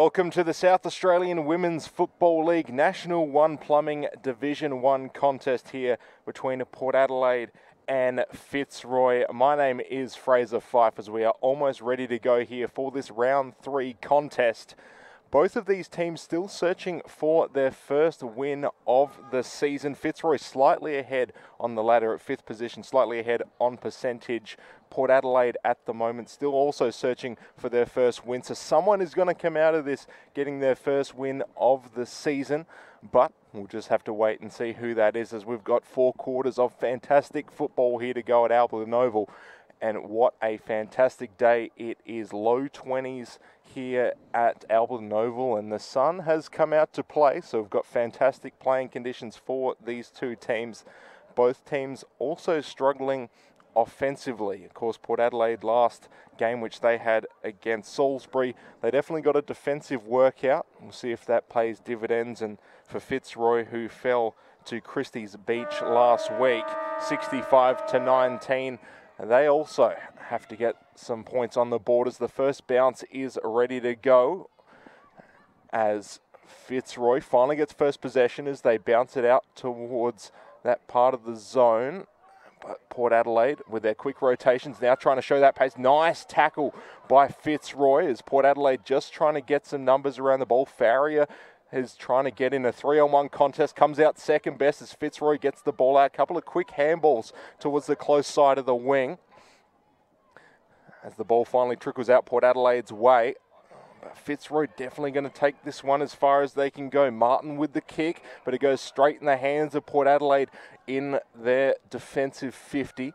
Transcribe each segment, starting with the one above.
Welcome to the South Australian Women's Football League National 1 Plumbing Division 1 contest here between Port Adelaide and Fitzroy. My name is Fraser Fife as we are almost ready to go here for this round 3 contest. Both of these teams still searching for their first win of the season. Fitzroy slightly ahead on the ladder at 5th position, slightly ahead on percentage. Port Adelaide at the moment still also searching for their first win. So someone is going to come out of this getting their first win of the season. But we'll just have to wait and see who that is, as we've got 4 quarters of fantastic football here to go at Adelaide Oval. And what a fantastic day it is. Low 20s here at Adelaide Oval, and the sun has come out to play, so we've got fantastic playing conditions for these two teams. Both teams also struggling offensively. Of course, Port Adelaide last game which they had against Salisbury, they definitely got a defensive workout. We'll see if that pays dividends. And for Fitzroy, who fell to Christie's Beach last week, 65-19, they also have to get some points on the board as the first bounce is ready to go, as Fitzroy finally gets first possession as they bounce it out towards that part of the zone. But Port Adelaide, with their quick rotations, now trying to show that pace. Nice tackle by Fitzroy as Port Adelaide just trying to get some numbers around the ball. Farrier is trying to get in a 3-on-1 contest, comes out second best as Fitzroy gets the ball out. A couple of quick handballs towards the close side of the wing. As the ball finally trickles out Port Adelaide's way. But Fitzroy definitely going to take this one as far as they can go. Martin with the kick, but it goes straight in the hands of Port Adelaide in their defensive 50.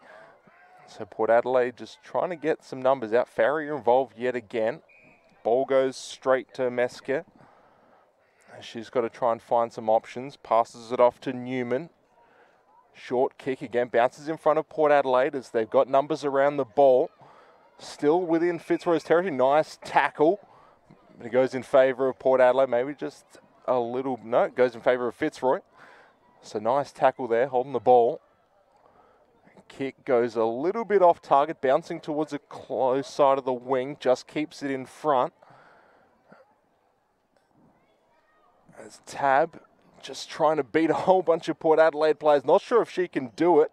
So Port Adelaide just trying to get some numbers out. Farrier involved yet again. Ball goes straight to Mesker. She's got to try and find some options. Passes it off to Newman. Short kick again. Bounces in front of Port Adelaide as they've got numbers around the ball. Still within Fitzroy's territory. Nice tackle. But it goes in favour of Port Adelaide. Maybe just a little... No, it goes in favour of Fitzroy. So nice tackle there, holding the ball. Kick goes a little bit off target. Bouncing towards the close side of the wing. Just keeps it in front. As Tab just trying to beat a whole bunch of Port Adelaide players. Not sure if she can do it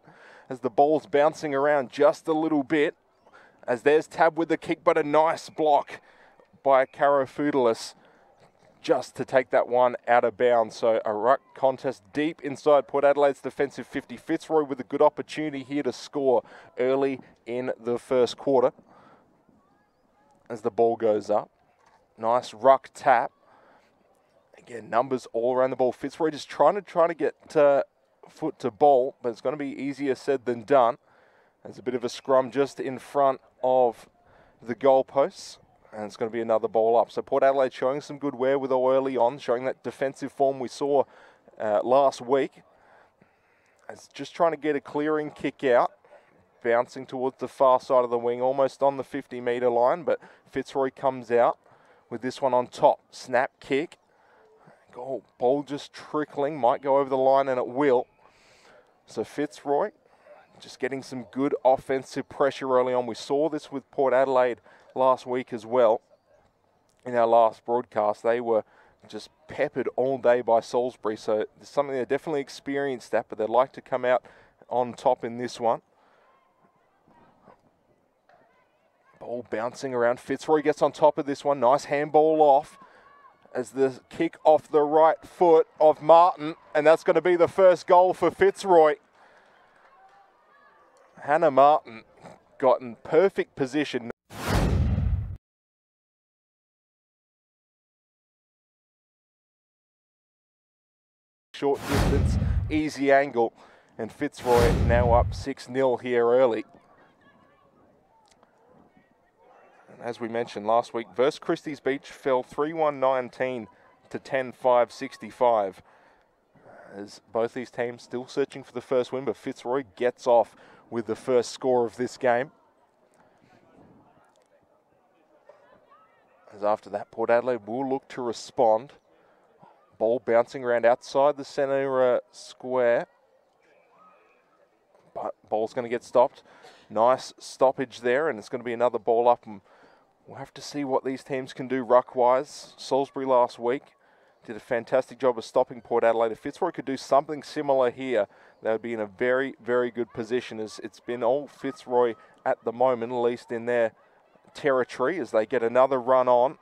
as the ball's bouncing around just a little bit. As there's Tab with the kick, but a nice block by Karafoudalis just to take that one out of bounds. So a ruck contest deep inside Port Adelaide's defensive 50. Fitzroy with a good opportunity here to score early in the first quarter. As the ball goes up. Nice ruck tap. Again, numbers all around the ball. Fitzroy just trying to get foot to ball, but it's going to be easier said than done. There's a bit of a scrum just in front of the goalposts, and it's going to be another ball up. So Port Adelaide showing some good wherewithal early on, showing that defensive form we saw last week. It's just trying to get a clearing kick out, bouncing towards the far side of the wing, almost on the 50-metre line, but Fitzroy comes out with this one on top. Snap kick. Oh, ball just trickling, might go over the line, and it will. So Fitzroy just getting some good offensive pressure early on. We saw this with Port Adelaide last week as well. In our last broadcast, they were just peppered all day by Salisbury. So it's something they definitely experienced that, but they'd like to come out on top in this one. Ball bouncing around. Fitzroy gets on top of this one. Nice handball off. As the kick off the right foot of Martin, and that's going to be the first goal for Fitzroy. Hannah Martin got in perfect position. Short distance, easy angle, and Fitzroy now up 6-0 here early. As we mentioned last week, versus Christie's Beach fell 3-1-19 to 10-5-65. As both these teams still searching for the first win, but Fitzroy gets off with the first score of this game. As after that, Port Adelaide will look to respond. Ball bouncing around outside the centre square. But ball's going to get stopped. Nice stoppage there, and it's going to be another ball up. And We'll have to see what these teams can do ruck-wise. Salisbury last week did a fantastic job of stopping Port Adelaide. If Fitzroy could do something similar here, they would be in a very, very good position, as it's been all Fitzroy at the moment, at least in their territory, as they get another run on.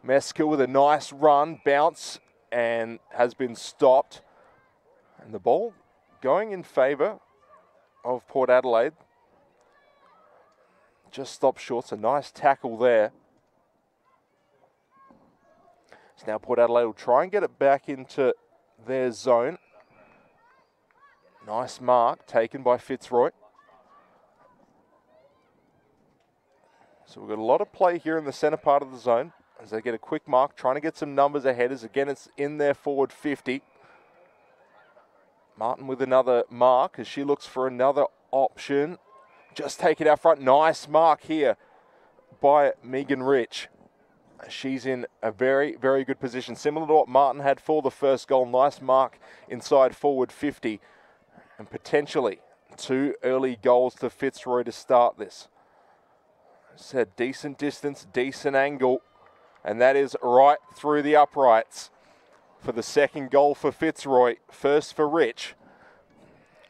Meskill with a nice run, bounce, and has been stopped. And the ball going in favour of Port Adelaide. Just stopped short, so nice tackle there. So now Port Adelaide will try and get it back into their zone. Nice mark taken by Fitzroy. So we've got a lot of play here in the centre part of the zone as they get a quick mark, trying to get some numbers ahead, as again it's in their forward 50. Martin with another mark as she looks for another option. Just take it out front. Nice mark here by Megan Rich. She's in a very, very good position, similar to what Martin had for the first goal. Nice mark inside forward 50. And potentially 2 early goals to Fitzroy to start this. It's a decent distance, decent angle, and that is right through the uprights for the second goal for Fitzroy. First for Rich,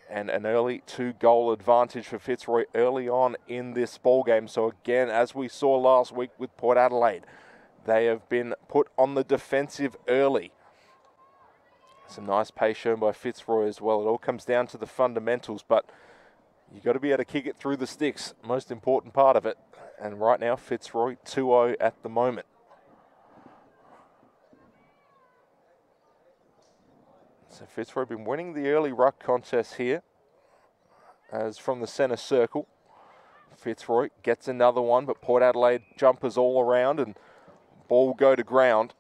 and an early 2-goal advantage for Fitzroy early on in this ball game. So again, as we saw last week with Port Adelaide, they have been put on the defensive early. Some nice pace shown by Fitzroy as well. It all comes down to the fundamentals, but you've got to be able to kick it through the sticks, most important part of it. And right now, Fitzroy 2-0 at the moment. So Fitzroy been winning the early ruck contest here, as from the centre circle. Fitzroy gets another one, but Port Adelaide jumpers all around and ball will go to ground.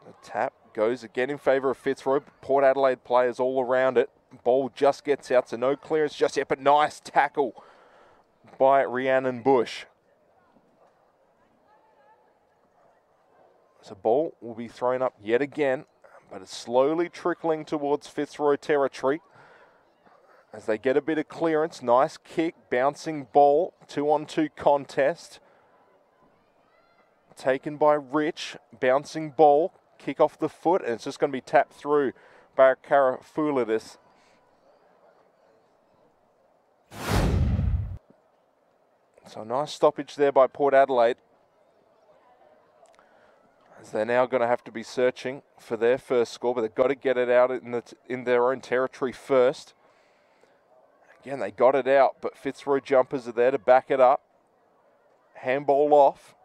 The tap goes again in favour of Fitzroy. Port Adelaide players all around it. Ball just gets out, so no clearance just yet, but nice tackle by Rhiannon Bush. So ball will be thrown up yet again, but it's slowly trickling towards Fitzroy territory as they get a bit of clearance. Nice kick, bouncing ball, 2-on-2 contest. Taken by Rich, bouncing ball, kick off the foot, and it's just going to be tapped through by Karafulidis. So a nice stoppage there by Port Adelaide, as they're now going to have to be searching for their first score, but they've got to get it out in their own territory first. Again, they got it out, but Fitzroy jumpers are there to back it up. Handball off.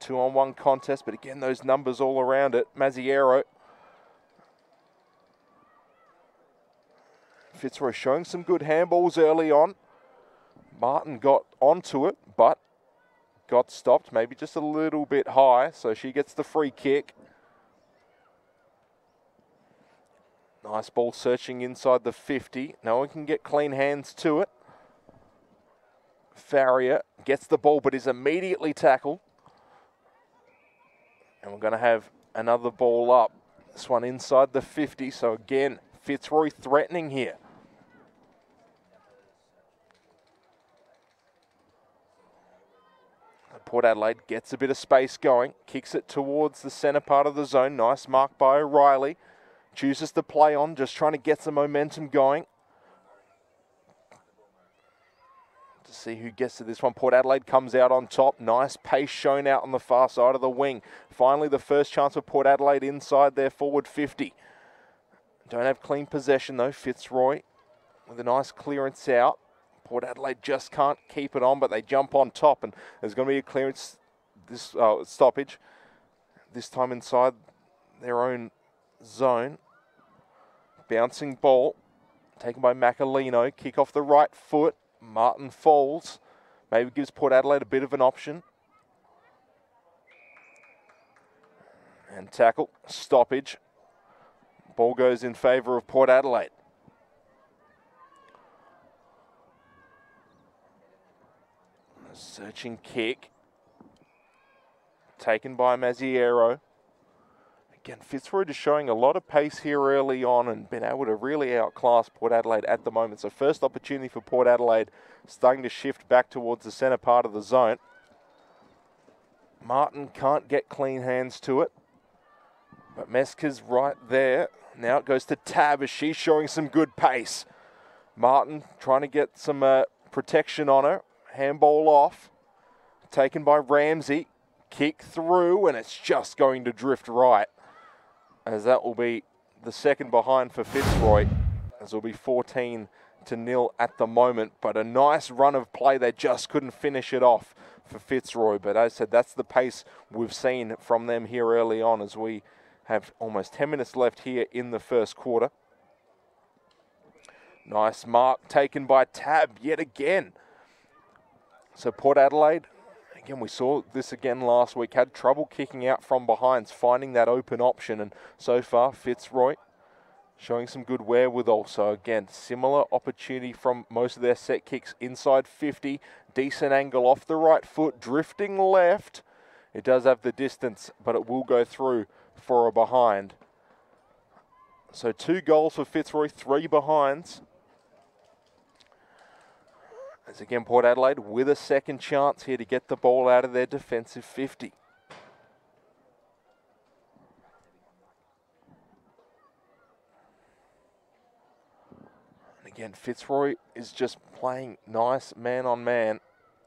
2-on-1 contest, but again, those numbers all around it. Mazziero. Fitzroy showing some good handballs early on. Martin got onto it, but got stopped, maybe just a little bit high, so she gets the free kick. Nice ball searching inside the 50. No one can get clean hands to it. Farrier gets the ball, but is immediately tackled. And we're going to have another ball up. This one inside the 50, so again, Fitzroy threatening here. Port Adelaide gets a bit of space going, kicks it towards the centre part of the zone. Nice mark by O'Reilly. Chooses to play on, just trying to get some momentum going. To see who gets to this one. Port Adelaide comes out on top. Nice pace shown out on the far side of the wing. Finally, the first chance of Port Adelaide inside their forward 50. Don't have clean possession though. Fitzroy with a nice clearance out. Port Adelaide just can't keep it on, but they jump on top, and there's going to be a clearance, this stoppage, this time inside their own zone. Bouncing ball, taken by Macalino, kick off the right foot. Martin falls, maybe gives Port Adelaide a bit of an option. And tackle, stoppage. Ball goes in favour of Port Adelaide. Searching kick, taken by Mazziero. Again, Fitzroy just showing a lot of pace here early on and been able to really outclass Port Adelaide at the moment. So first opportunity for Port Adelaide, starting to shift back towards the centre part of the zone. Martin can't get clean hands to it, but Meska's right there. Now it goes to Tab as she's showing some good pace. Martin trying to get some protection on her. Handball off, taken by Ramsey. Kick through, and it's just going to drift right, as that will be the second behind for Fitzroy, as it will be 14-0 at the moment. But a nice run of play. They just couldn't finish it off for Fitzroy. But as I said, that's the pace we've seen from them here early on, as we have almost 10 minutes left here in the first quarter. Nice mark taken by Tab yet again. So Port Adelaide, again, we saw this again last week, had trouble kicking out from behinds, finding that open option. And so far, Fitzroy showing some good wherewithal. So again, similar opportunity from most of their set kicks inside 50. Decent angle off the right foot, drifting left. It does have the distance, but it will go through for a behind. So 2 goals for Fitzroy, 3 behinds. As again, Port Adelaide with a second chance here to get the ball out of their defensive 50. And again, Fitzroy is just playing nice man on man,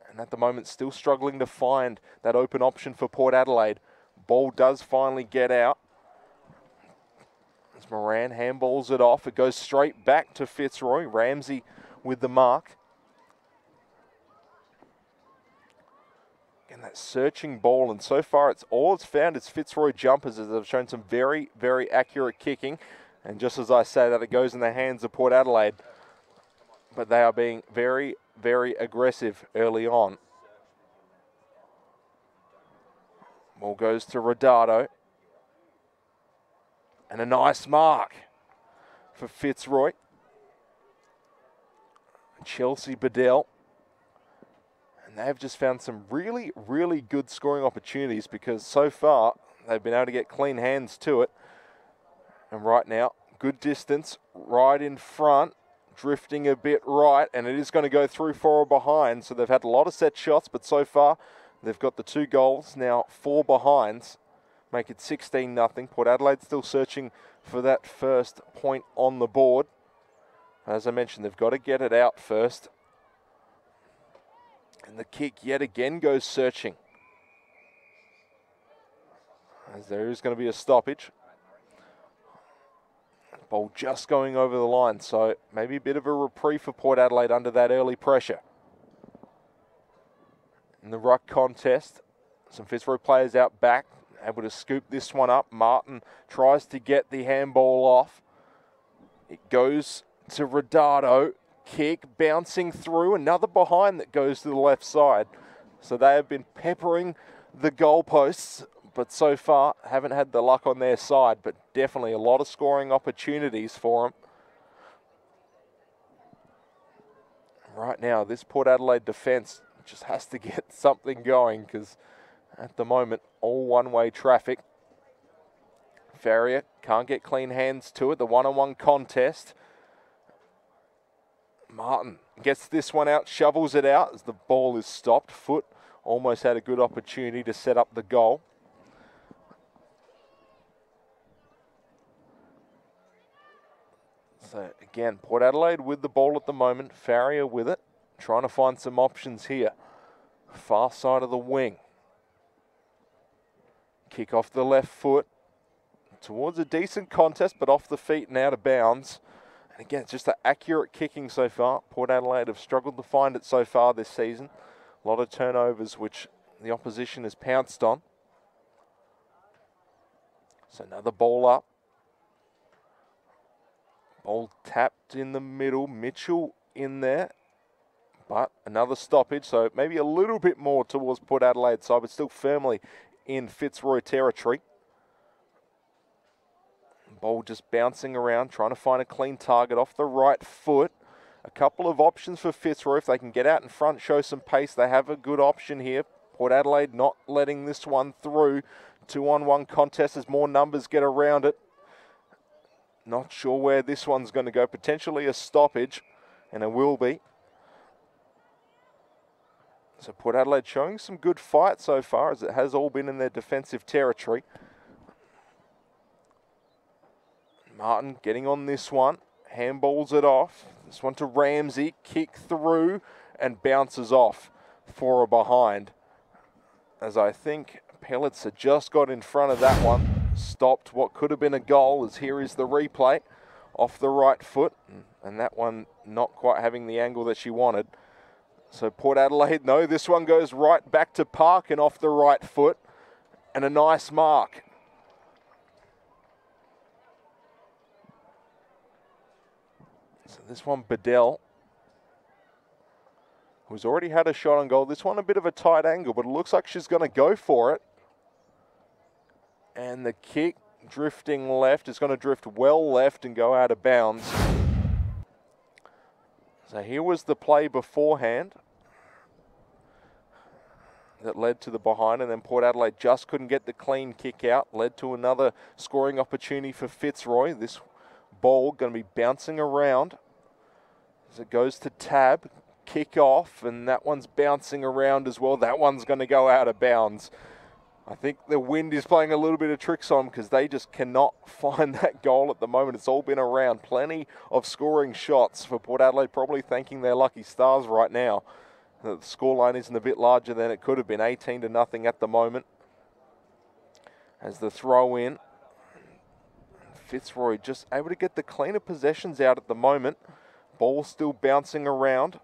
and at the moment still struggling to find that open option for Port Adelaide. Ball does finally get out. As Moran handballs it off, it goes straight back to Fitzroy. Ramsey with the mark. And that searching ball, and so far all it's found is Fitzroy jumpers, as they've shown some very, very accurate kicking. And just as I say that, it goes in the hands of Port Adelaide. But they are being very, very aggressive early on. Ball goes to Rodado. And a nice mark for Fitzroy. Chelsea Bedell. They've just found some really, really good scoring opportunities, because so far they've been able to get clean hands to it. And right now, good distance, right in front, drifting a bit right, and it is going to go through for a behind. So they've had a lot of set shots, but so far they've got the 2 goals, now 4 behinds, make it 16-0. Port Adelaide still searching for that first point on the board. As I mentioned, they've got to get it out first. And the kick yet again goes searching, as there is going to be a stoppage. Ball just going over the line, so maybe a bit of a reprieve for Port Adelaide under that early pressure. In the ruck contest, some Fitzroy players out back, able to scoop this one up. Martin tries to get the handball off. It goes to Rodado. Kick bouncing through, another behind that goes to the left side. So they have been peppering the goalposts, but so far haven't had the luck on their side, but definitely a lot of scoring opportunities for them. Right now, this Port Adelaide defence just has to get something going, because at the moment, all one-way traffic. Farrier can't get clean hands to it, the one-on-one contest. Martin gets this one out, shovels it out as the ball is stopped. Foot almost had a good opportunity to set up the goal. So again, Port Adelaide with the ball at the moment. Farrier with it, trying to find some options here. Far side of the wing. Kick off the left foot towards a decent contest, but off the feet and out of bounds. And again, it's just an accurate kicking so far. Port Adelaide have struggled to find it so far this season. A lot of turnovers, which the opposition has pounced on. So another ball up. Ball tapped in the middle. Mitchell in there. But another stoppage, so maybe a little bit more towards Port Adelaide side, but still firmly in Fitzroy territory. Ball just bouncing around, trying to find a clean target off the right foot. A couple of options for Fitzroy. If they can get out in front, show some pace, they have a good option here. Port Adelaide not letting this one through. 2-on-1 contest as more numbers get around it. Not sure where this one's going to go. Potentially a stoppage, and it will be. So Port Adelaide showing some good fight so far, as it has all been in their defensive territory. Martin getting on this one. Handballs it off. This one to Ramsey. Kick through and bounces off for a behind. As I think Pellitzer just got in front of that one. Stopped what could have been a goal, as here is the replay. Off the right foot. And that one not quite having the angle that she wanted. So Port Adelaide, no, this one goes right back to Park and off the right foot. And a nice mark. So this one, Bedell, who's already had a shot on goal. This one a bit of a tight angle, but it looks like she's going to go for it. And the kick drifting left is going to drift well left and go out of bounds. So here was the play beforehand that led to the behind, and then Port Adelaide just couldn't get the clean kick out. Led to another scoring opportunity for Fitzroy. This ball going to be bouncing around as it goes to Tab. Kick off, and that one's bouncing around as well. That one's going to go out of bounds. I think the wind is playing a little bit of tricks on them, because they just cannot find that goal at the moment. It's all been around. Plenty of scoring shots for Port Adelaide, probably thanking their lucky stars right now. The scoreline isn't a bit larger than it could have been. 18-0 at the moment. As the throw in. Fitzroy just able to get the cleaner possessions out at the moment. Ball still bouncing around.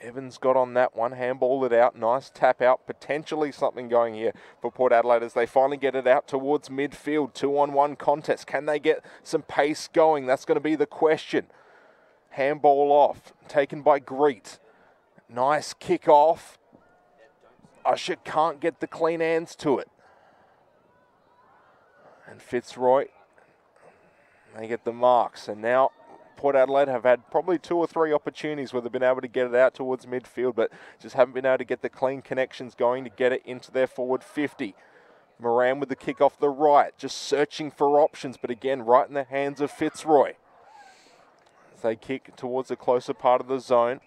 Evans got on that one, handballed it out, nice tap out, potentially something going here for Port Adelaide as they finally get it out towards midfield. 2-on-1 contest. Can they get some pace going? That's going to be the question. Handball off, taken by Greet. Nice kick off. Usher can't get the clean hands to it. And Fitzroy, they get the marks. And now Port Adelaide have had probably 2 or 3 opportunities where they've been able to get it out towards midfield, but just haven't been able to get the clean connections going to get it into their forward 50. Moran with the kick off the right, just searching for options, but again, right in the hands of Fitzroy. As they kick towards the closer part of the zone.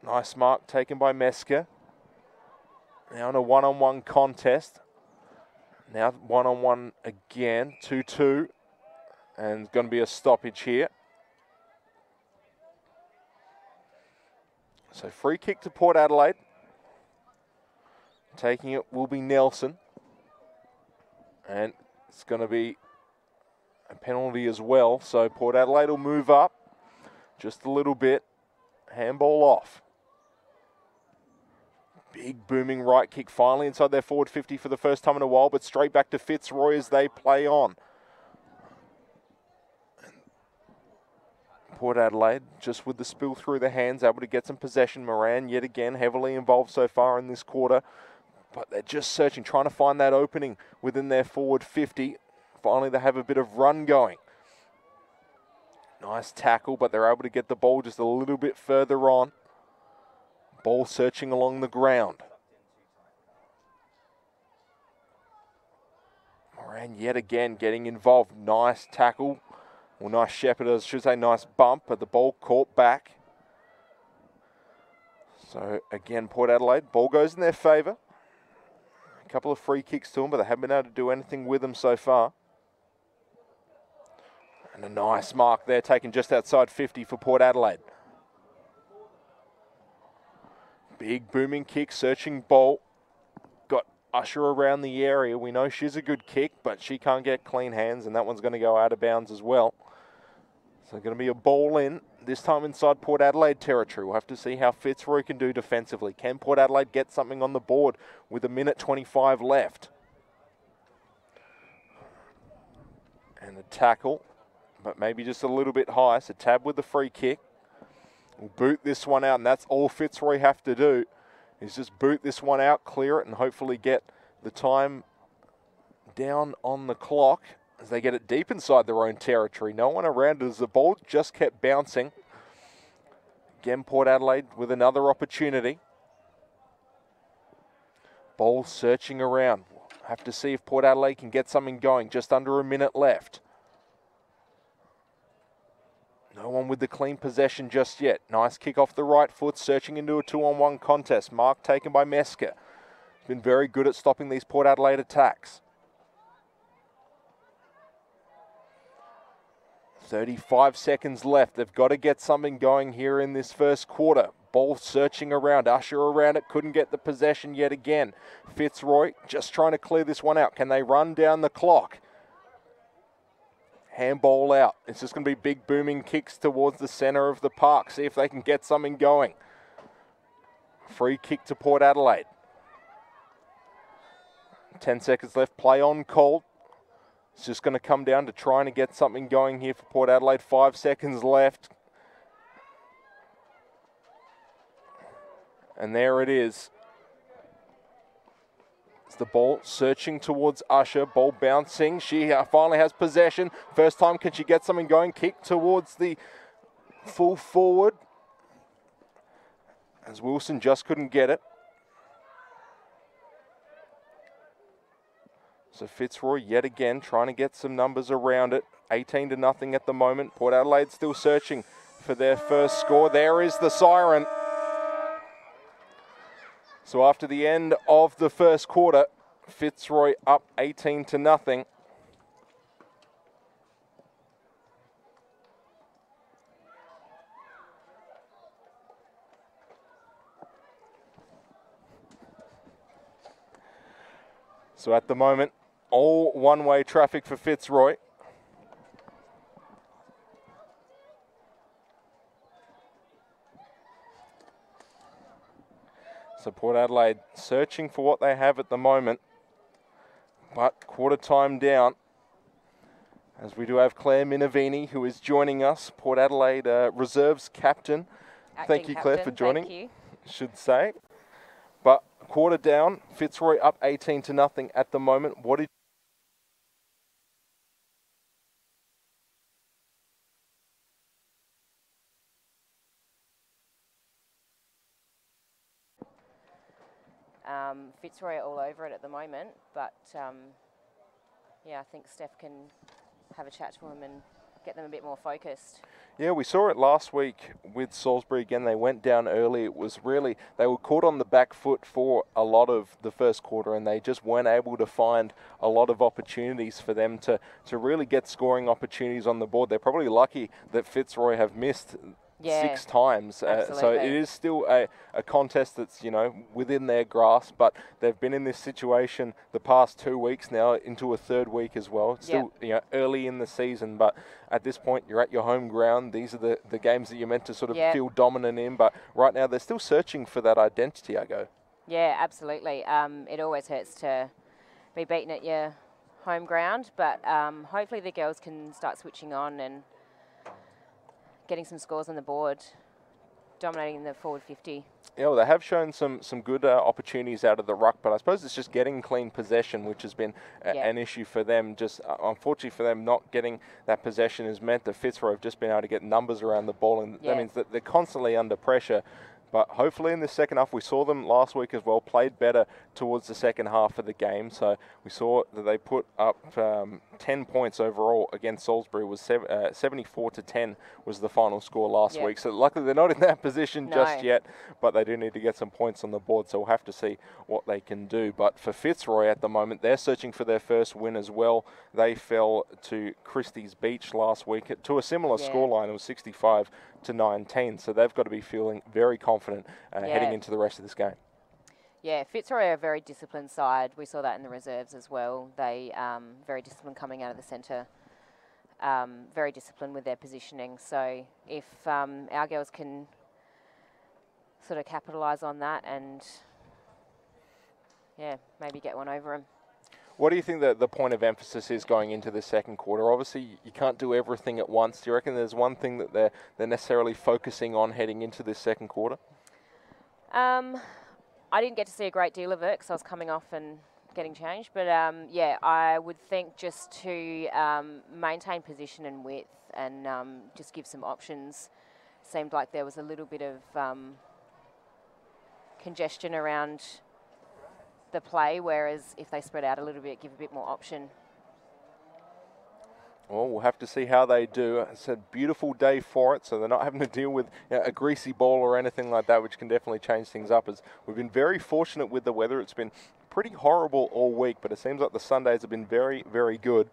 Nice mark taken by Mesker. Now in a 1-on-1 contest. Now 1-on-1 again, 2-2. And going to be a stoppage here. So free kick to Port Adelaide. Taking it will be Nelson. And it's going to be a penalty as well. So Port Adelaide will move up just a little bit. Handball off. Big booming right kick finally inside their forward 50 for the first time in a while, but straight back to Fitzroy as they play on. Port Adelaide just with the spill through the hands, able to get some possession. Moran yet again heavily involved so far in this quarter, but they're just searching, trying to find that opening within their forward 50. Finally they have a bit of run going. Nice tackle, but they're able to get the ball just a little bit further on. Ball searching along the ground. Moran yet again getting involved. Nice tackle. Well, nice shepherd, I should say nice bump, but the ball caught back. So again, Port Adelaide, ball goes in their favour. A couple of free kicks to them, but they haven't been able to do anything with them so far. And a nice mark there, taken just outside 50 for Port Adelaide. Big booming kick, searching ball. Got Usher around the area. We know she's a good kick, but she can't get clean hands, and that one's going to go out of bounds as well. So going to be a ball in, this time inside Port Adelaide territory. We'll have to see how Fitzroy can do defensively. Can Port Adelaide get something on the board with 1:25 left? And a tackle, but maybe just a little bit high. So Tab with the free kick. We'll boot this one out, and that's all Fitzroy have to do is just boot this one out, clear it, and hopefully get the time down on the clock as they get it deep inside their own territory. No one around as the ball just kept bouncing. Again, Port Adelaide with another opportunity. Ball searching around. Have to see if Port Adelaide can get something going. Just under a minute left. No one with the clean possession just yet. Nice kick off the right foot, searching into a 2-on-1 contest. Mark taken by Mesker. He's been very good at stopping these Port Adelaide attacks. 35 seconds left. They've got to get something going here in this first quarter. Ball searching around. Usher around it. Couldn't get the possession yet again. Fitzroy just trying to clear this one out. Can they run down the clock? Handball out. It's just going to be big booming kicks towards the centre of the park. See if they can get something going. Free kick to Port Adelaide. 10 seconds left. Play on called. It's just going to come down to trying to get something going here for Port Adelaide. 5 seconds left. And there it is. It's the ball searching towards Usher. Ball bouncing. She finally has possession. First time, can she get something going? Kick towards the full forward. As Wilson just couldn't get it. So Fitzroy yet again trying to get some numbers around it. 18-0 at the moment. Port Adelaide still searching for their first score. There is the siren. So after the end of the first quarter, Fitzroy up 18-0. So at the moment, all one-way traffic for Fitzroy. So Port Adelaide searching for what they have at the moment, but quarter time down. As we do have Claire Minervini, who is joining us, Port Adelaide Reserves captain. Thank you, Claire, for joining. Thank you. Should say. But quarter down, Fitzroy up 18-0 at the moment. What did Fitzroy are all over it at the moment, but yeah, I think Steph can have a chat to him and get them a bit more focused. Yeah, we saw it last week with Salisbury again. They went down early. It was really, they were caught on the back foot for a lot of the first quarter, and they just weren't able to find a lot of opportunities for them to really get scoring opportunities on the board. They're probably lucky that Fitzroy have missed 6 times. So it is still a contest that's, you know, within their grasp, but they've been in this situation the past 2 weeks now, into a third week as well. Still, you know, early in the season, but at this point, you're at your home ground. These are the games that you're meant to sort of feel dominant in, but right now they're still searching for that identity, I go. Yeah, absolutely. It always hurts to be beaten at your home ground, but hopefully the girls can start switching on and getting some scores on the board, dominating the forward 50. Yeah, well, they have shown some good opportunities out of the ruck, but I suppose it's just getting clean possession, which has been an issue for them. Just unfortunately for them, not getting that possession has meant that Fitzroy have just been able to get numbers around the ball, and that means that they're constantly under pressure. But hopefully in the second half, we saw them last week as well, played better towards the second half of the game. So we saw that they put up 10 points overall against Salisbury. Was 74-10 was the final score last week. So luckily they're not in that position just yet, but they do need to get some points on the board. So we'll have to see what they can do. But for Fitzroy at the moment, they're searching for their first win as well. They fell to Christie's Beach last week to a similar scoreline. It was 65-19. So they've got to be feeling very confident heading into the rest of this game. Yeah, Fitzroy are a very disciplined side. We saw that in the reserves as well. They very disciplined coming out of the centre, very disciplined with their positioning. So if our girls can sort of capitalise on that and, maybe get one over them. What do you think that the point of emphasis is going into the second quarter? Obviously, you can't do everything at once. Do you reckon there's one thing that they're necessarily focusing on heading into this second quarter? I didn't get to see a great deal of it because I was coming off and getting changed. But, I would think just to maintain position and width and just give some options. Seemed like there was a little bit of congestion around the play, whereas if they spread out a little bit, give a bit more option. Well, we'll have to see how they do. It's a beautiful day for it, so they're not having to deal with a greasy ball or anything like that, which can definitely change things up. As we've been very fortunate with the weather. It's been pretty horrible all week, but it seems like the Sundays have been very, very good.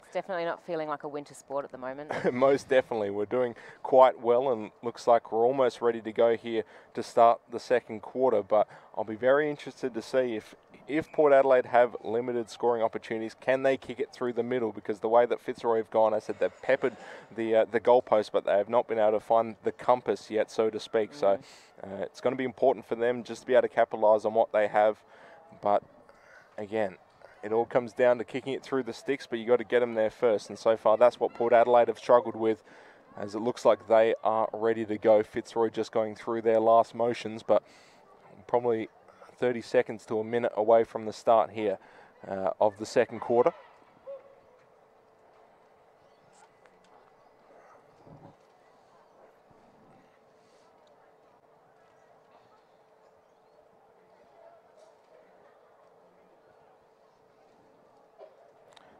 It's definitely not feeling like a winter sport at the moment. Most definitely. We're doing quite well, and looks like we're almost ready to go here to start the second quarter, but I'll be very interested to see if Port Adelaide have limited scoring opportunities, can they kick it through the middle? Because the way that Fitzroy have gone, I said they've peppered the goalpost, but they have not been able to find the compass yet, so to speak. So it's going to be important for them just to be able to capitalise on what they have. But again, it all comes down to kicking it through the sticks, but you got to get them there first. And so far, that's what Port Adelaide have struggled with, as it looks like they are ready to go. Fitzroy just going through their last motions, but probably 30 seconds to a minute away from the start here of the second quarter.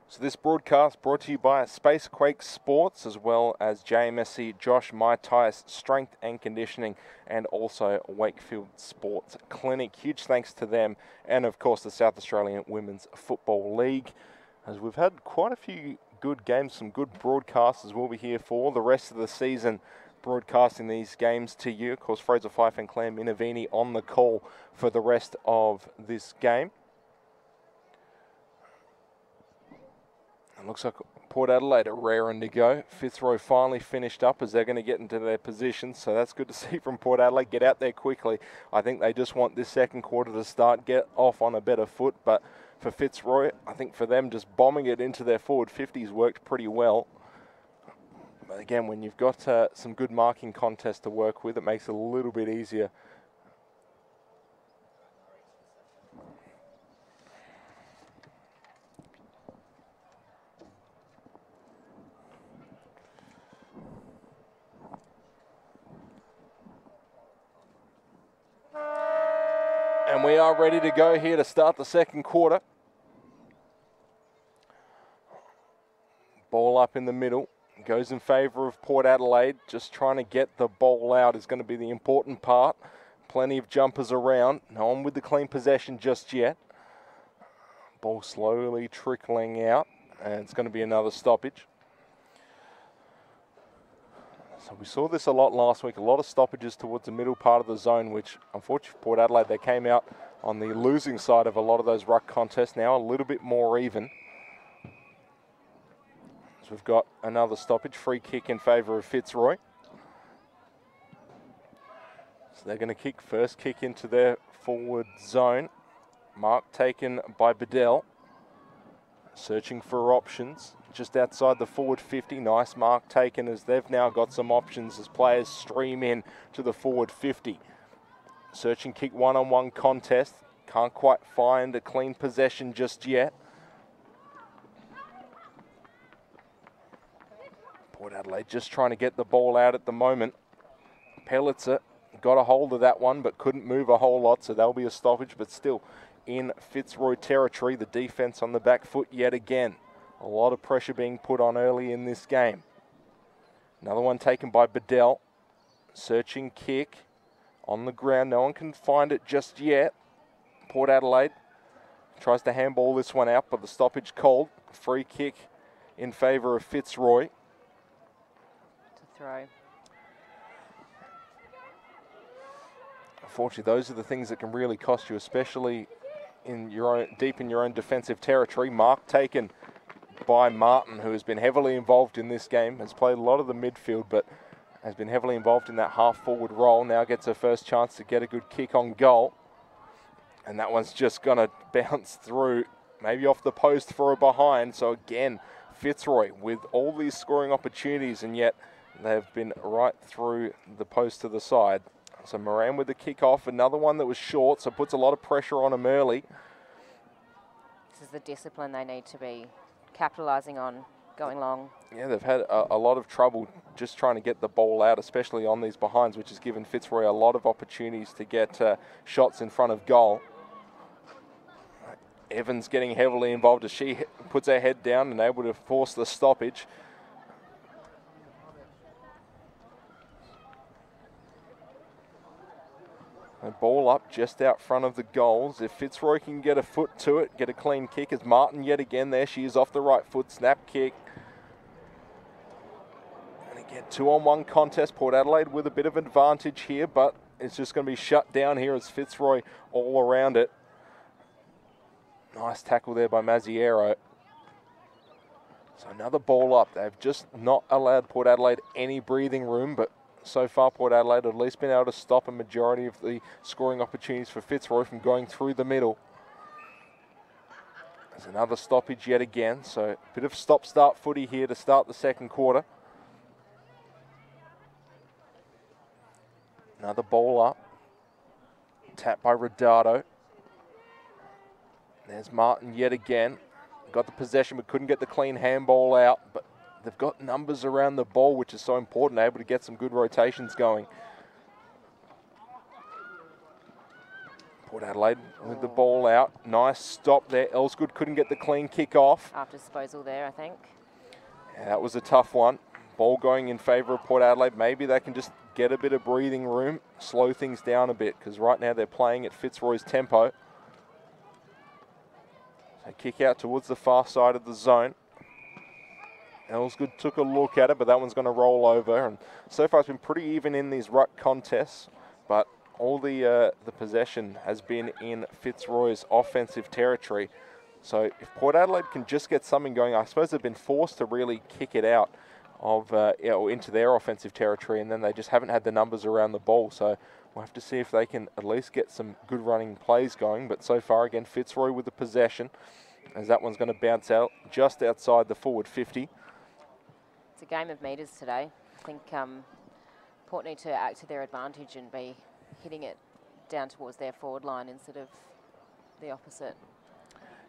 So this broadcast brought to you by Spacequake Sports, as well as JMSC Josh Maitais Strength and Conditioning, and also Wakefield Sports Clinic. Huge thanks to them, and of course the South Australian Women's Football League, as we've had quite a few good games, some good broadcasters will be here for the rest of the season, broadcasting these games to you. Of course, Fraser Fife and Claire Minavini on the call for the rest of this game. Looks like Port Adelaide are raring to go. Fitzroy finally finished up as they're going to get into their position, so that's good to see from Port Adelaide. Get out there quickly. I think they just want this second quarter to start, get off on a better foot, but for Fitzroy, I think for them just bombing it into their forward 50s worked pretty well. But again, when you've got some good marking contests to work with, it makes it a little bit easier. And we are ready to go here to start the second quarter. Ball up in the middle. Goes in favour of Port Adelaide. Just trying to get the ball out is going to be the important part. Plenty of jumpers around. No one with the clean possession just yet. Ball slowly trickling out. And it's going to be another stoppage. So we saw this a lot last week, a lot of stoppages towards the middle part of the zone, which unfortunately for Port Adelaide, they came out on the losing side of a lot of those ruck contests. Now a little bit more even. So we've got another stoppage, free kick in favour of Fitzroy. So they're going to kick, first kick into their forward zone. Mark taken by Bedell. Searching for options. Just outside the forward 50, nice mark taken as they've now got some options as players stream in to the forward 50. Searching kick one-on-one contest, can't quite find a clean possession just yet. Port Adelaide just trying to get the ball out at the moment. Pellitzer got a hold of that one but couldn't move a whole lot, so that'll be a stoppage, but still in Fitzroy territory. The defence on the back foot yet again. A lot of pressure being put on early in this game. Another one taken by Bedell. Searching kick on the ground. No one can find it just yet. Port Adelaide tries to handball this one out, but the stoppage called. Free kick in favour of Fitzroy. To throw. Unfortunately, those are the things that can really cost you, especially in your own, deep in your own defensive territory. Mark taken by Martin, who has been heavily involved in this game, has played a lot of the midfield, but has been heavily involved in that half-forward role. Now gets her first chance to get a good kick on goal. And that one's just going to bounce through, maybe off the post for a behind. So again, Fitzroy with all these scoring opportunities, and yet they've been right through the post to the side. So Moran with the kick off, another one that was short, so puts a lot of pressure on him early. This is the discipline they need to be capitalising on, going long. Yeah, they've had a lot of trouble just trying to get the ball out, especially on these behinds, which has given Fitzroy a lot of opportunities to get shots in front of goal. Evans getting heavily involved as she puts her head down and able to force the stoppage. A ball up just out front of the goals. If Fitzroy can get a foot to it, get a clean kick, as Martin yet again there. She is off the right foot, snap kick. And again, 2-on-1 contest. Port Adelaide with a bit of advantage here, but it's just going to be shut down here as Fitzroy all around it. Nice tackle there by Mazziero. So another ball up. They've just not allowed Port Adelaide any breathing room, but so far Port Adelaide have at least been able to stop a majority of the scoring opportunities for Fitzroy from going through the middle. There's another stoppage yet again, so a bit of stop-start footy here to start the second quarter. Another ball up. Tap by Rodado. There's Martin yet again. Got the possession but couldn't get the clean handball out, but they've got numbers around the ball, which is so important, able to get some good rotations going. Port Adelaide with the ball out. Nice stop there. Elsgood couldn't get the clean kick off. After disposal there, I think. Yeah, that was a tough one. Ball going in favour of Port Adelaide. Maybe they can just get a bit of breathing room, slow things down a bit, because right now they're playing at Fitzroy's tempo. So kick out towards the far side of the zone. Elsgood took a look at it, but that one's going to roll over. And so far it's been pretty even in these ruck contests, but all the possession has been in Fitzroy's offensive territory. So if Port Adelaide can just get something going, I suppose they've been forced to really kick it out of or into their offensive territory, and then they just haven't had the numbers around the ball. So we'll have to see if they can at least get some good running plays going. But so far, again, Fitzroy with the possession, as that one's going to bounce out just outside the forward 50. It's a game of metres today. I think Port need to act to their advantage and be hitting it down towards their forward line instead of the opposite.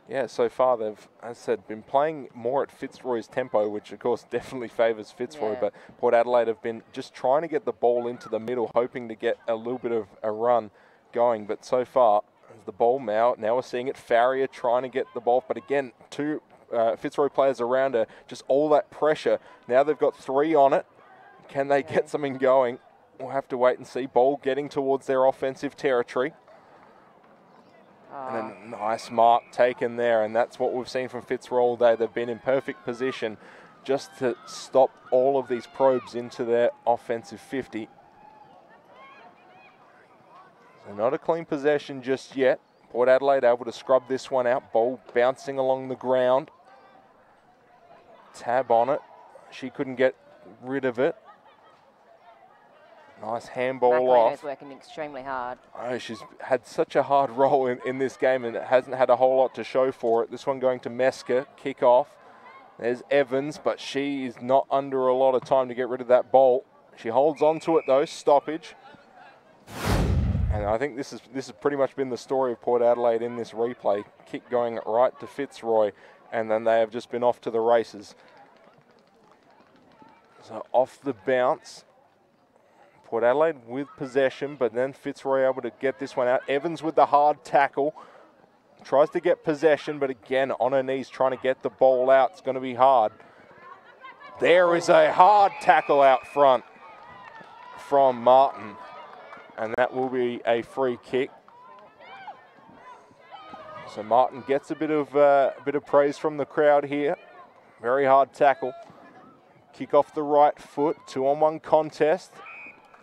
Yeah, so far they've, as I said, been playing more at Fitzroy's tempo, which of course definitely favours Fitzroy, Yeah. but Port Adelaide have been just trying to get the ball into the middle, hoping to get a little bit of a run going. But so far, as the ball now we're seeing it, Farrier trying to get the ball, but again, two Fitzroy players around her, just all that pressure. Now they've got 3 on it. Can they get something going? We'll have to wait and see. Ball getting towards their offensive territory. And a nice mark taken there, and that's what we've seen from Fitzroy all day. They've been in perfect position just to stop all of these probes into their offensive 50. So not a clean possession just yet. Port Adelaide able to scrub this one out. Ball bouncing along the ground. Tab on it. She couldn't get rid of it. Nice handball off. Working extremely hard. Oh, she's had such a hard role in this game and hasn't had a whole lot to show for it. This one going to Mesker, kick off. There's Evans, but she is not under a lot of time to get rid of that ball. She holds on to it though, stoppage. And I think this has pretty much been the story of Port Adelaide in this replay. Kick going right to Fitzroy, and then they have just been off to the races. So off the bounce. Port Adelaide with possession, but then Fitzroy able to get this one out. Evans with the hard tackle. Tries to get possession, but again, on her knees trying to get the ball out. It's going to be hard. There is a hard tackle out front from Martin, and that will be a free kick. So Martin gets a bit of praise from the crowd here. Very hard tackle. Kick off the right foot, 2-on-1 contest.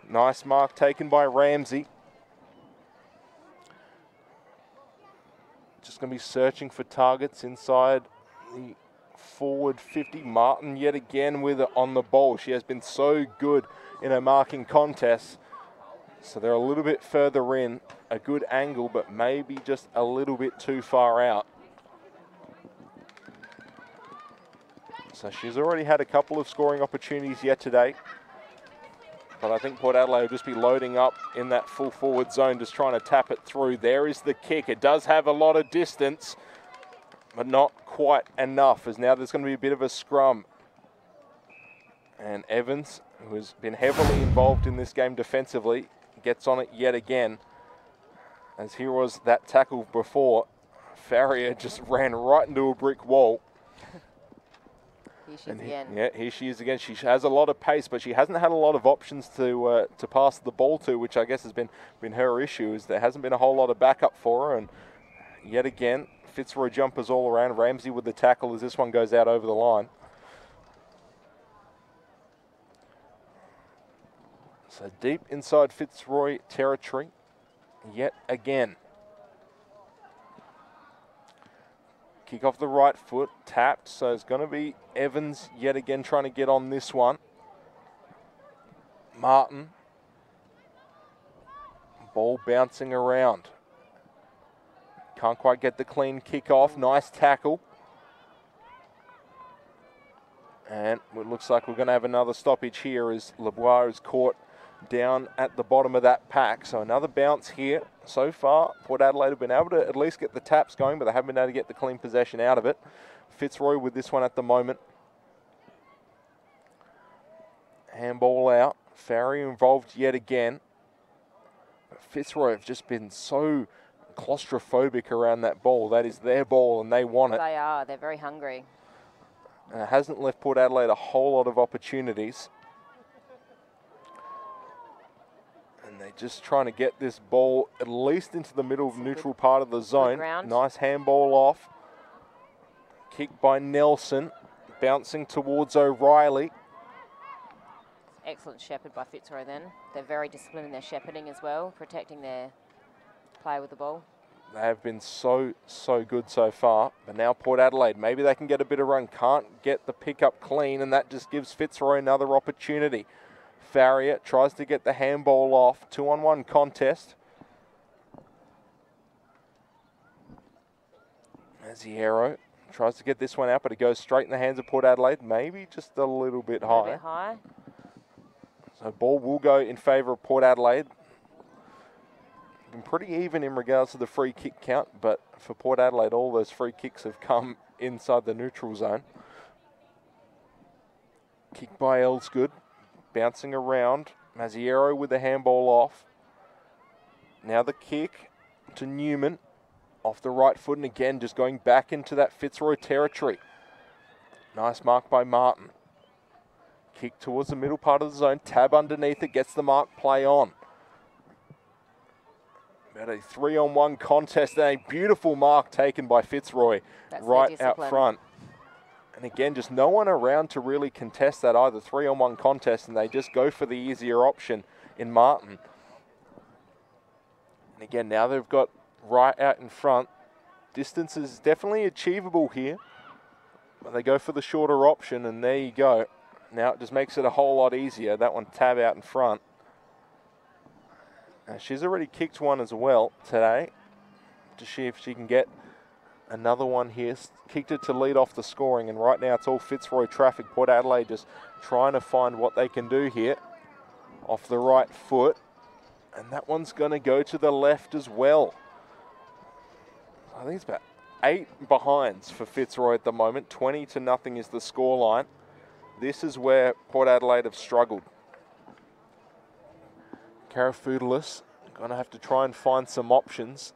Nice mark taken by Ramsey. Just going to be searching for targets inside the forward 50. Martin yet again with it on the ball. She has been so good in her marking contests. So they're a little bit further in. A good angle, but maybe just a little bit too far out. So she's already had a couple of scoring opportunities yet today. But I think Port Adelaide will just be loading up in that full forward zone, just trying to tap it through. There is the kick. It does have a lot of distance, but not quite enough, as now there's going to be a bit of a scrum. And Evans, who has been heavily involved in this game defensively, gets on it yet again. As here was that tackle before. Farrier just ran right into a brick wall. Here she is again. Yeah, here she is again. She has a lot of pace, but she hasn't had a lot of options to pass the ball to, which I guess has been her issue, is there hasn't been a whole lot of backup for her. And yet again, Fitzroy jumpers all around. Ramsey with the tackle as this one goes out over the line. So deep inside Fitzroy territory, yet again. Kick off the right foot, tapped, so it's going to be Evans yet again trying to get on this one. Martin. Ball bouncing around. Can't quite get the clean kick off. Nice tackle. And it looks like we're going to have another stoppage here as Lebois is caught down at the bottom of that pack. So another bounce here. So far, Port Adelaide have been able to at least get the taps going, but they haven't been able to get the clean possession out of it. Fitzroy with this one at the moment. Handball out. Farrier involved yet again. Fitzroy have just been so claustrophobic around that ball. That is their ball and they want it. They are. They're very hungry. And it hasn't left Port Adelaide a whole lot of opportunities. And they're just trying to get this ball at least into the middle of neutral part of the zone. Nice handball off. Kick by Nelson. Bouncing towards O'Reilly. Excellent shepherd by Fitzroy then. They're very disciplined in their shepherding as well, protecting their player with the ball. They have been so good so far. But now Port Adelaide, maybe they can get a bit of run. Can't get the pickup clean, and that just gives Fitzroy another opportunity. Farrier tries to get the handball off. 2-on-1 contest. Maziero tries to get this one out, but it goes straight in the hands of Port Adelaide. Maybe just a little bit high. A bit high. So ball will go in favour of Port Adelaide. Been pretty even in regards to the free kick count, but for Port Adelaide, all those free kicks have come inside the neutral zone. Kick by Elsgood. Bouncing around. Maziero with the handball off. Now the kick to Newman. Off the right foot, and again just going back into that Fitzroy territory. Nice mark by Martin. Kick towards the middle part of the zone. Tab underneath it, gets the mark play on. About a 3-on-1 contest, and a beautiful mark taken by Fitzroy. That's right out front. And again, just no one around to really contest that either. 3-on-1 contest, and they just go for the easier option in Martin. And again, now they've got right out in front. Distance is definitely achievable here. But they go for the shorter option, and there you go. Now it just makes it a whole lot easier. That one tab out in front. Now she's already kicked one as well today. To see if she can get another one here. Kicked it to lead off the scoring, and right now it's all Fitzroy traffic. Port Adelaide just trying to find what they can do here. Off the right foot. And that one's going to go to the left as well. I think it's about 8 behinds for Fitzroy at the moment. 20-0 is the scoreline. This is where Port Adelaide have struggled. Karafoudoulis going to have to try and find some options,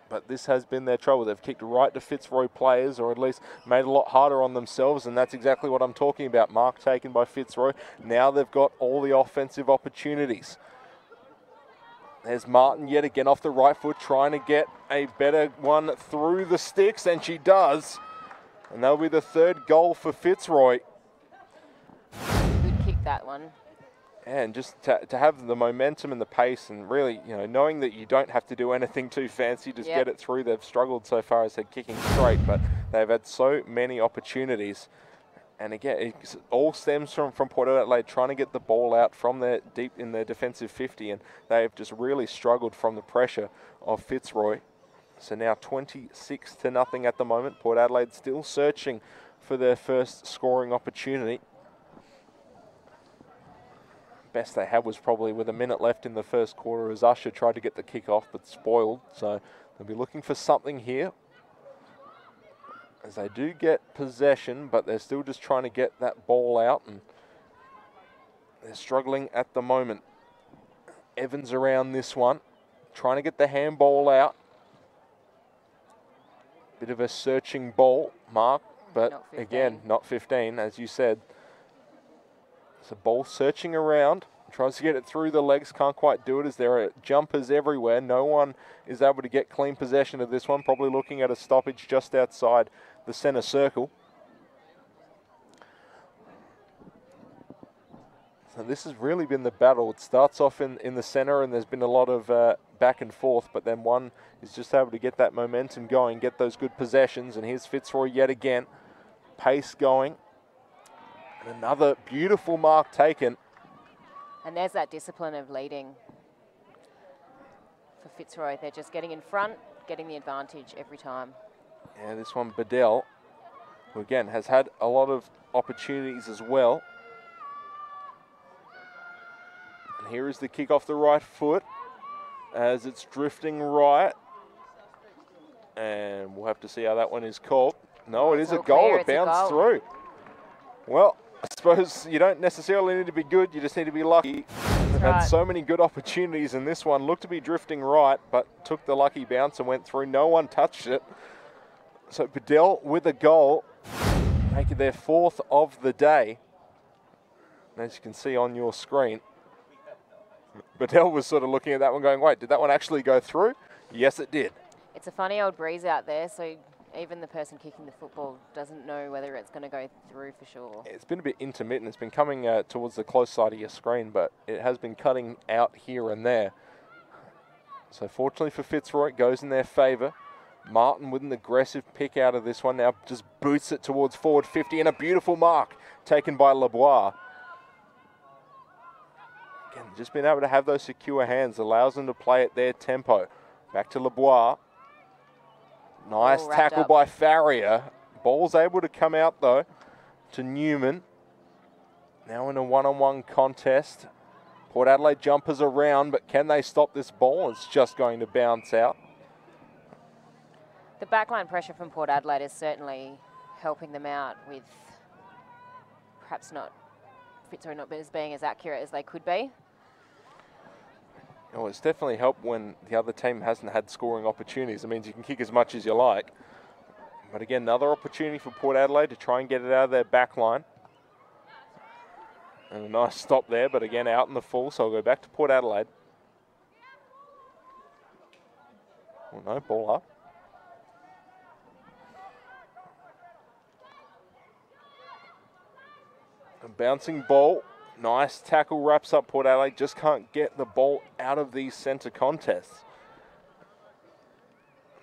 but this has been their trouble. They've kicked right to Fitzroy players, or at least made it a lot harder on themselves, and that's exactly what I'm talking about. Mark taken by Fitzroy. Now they've got all the offensive opportunities. There's Martin yet again off the right foot, trying to get a better one through the sticks, and she does. And that'll be the 3rd goal for Fitzroy. Good kick, that one. And just to have the momentum and the pace, and really, you know, knowing that you don't have to do anything too fancy, just get it through. They've struggled so far as they're kicking straight, but they've had so many opportunities. And again, it all stems from Port Adelaide trying to get the ball out from their deep in their defensive 50, and they've just really struggled from the pressure of Fitzroy. So now 26-0 at the moment. Port Adelaide still searching for their first scoring opportunity. Best they had was probably with a minute left in the first quarter as Usher tried to get the kick off but spoiled. So they'll be looking for something here, as they do get possession, but they're still just trying to get that ball out, and they're struggling at the moment. Evans around this one, trying to get the handball out. Bit of a searching ball, Mark, but Not 15. again, not 15, as you said. It's a ball searching around, tries to get it through the legs, can't quite do it as there are jumpers everywhere. No one is able to get clean possession of this one, probably looking at a stoppage just outside the centre circle. So this has really been the battle. It starts off in the centre and there's been a lot of back and forth, but then one is just able to get that momentum going, get those good possessions, and here's Fitzroy yet again. Pace going. And another beautiful mark taken. And there's that discipline of leading for Fitzroy. They're just getting in front, getting the advantage every time. Yeah, this one, Bedell, who again has had a lot of opportunities as well. And here is the kick off the right foot as it's drifting right. And we'll have to see how that one is called. No, it is a goal. It bounced through. Well, I suppose you don't necessarily need to be good, you just need to be lucky. They've had so many good opportunities, and this one looked to be drifting right, but took the lucky bounce and went through. No one touched it. So Bedell with a goal, making their 4th of the day. And as you can see on your screen, Bedell was sort of looking at that one going, wait, did that one actually go through? Yes, it did. It's a funny old breeze out there, so even the person kicking the football doesn't know whether it's going to go through for sure. It's been a bit intermittent. It's been coming towards the close side of your screen, but it has been cutting out here and there. So fortunately for Fitzroy, it goes in their favour. Martin with an aggressive pick out of this one now, just boots it towards forward 50, and a beautiful mark taken by Lebois. Again, just being able to have those secure hands allows them to play at their tempo. Back to Lebois. Nice tackle by Farrier. Ball's able to come out though to Newman. Now in a one-on-one contest. Port Adelaide jumpers around, but can they stop this ball? It's just going to bounce out. The backline pressure from Port Adelaide is certainly helping them out with perhaps not Fitzroy not being as accurate as they could be. Oh, it's definitely helped when the other team hasn't had scoring opportunities. It means you can kick as much as you like. But again, another opportunity for Port Adelaide to try and get it out of their back line. And a nice stop there, but again, out in the full, so I'll go back to Port Adelaide. Oh no, ball up. A bouncing ball. Nice tackle, wraps up Port Adelaide. Just can't get the ball out of these centre contests.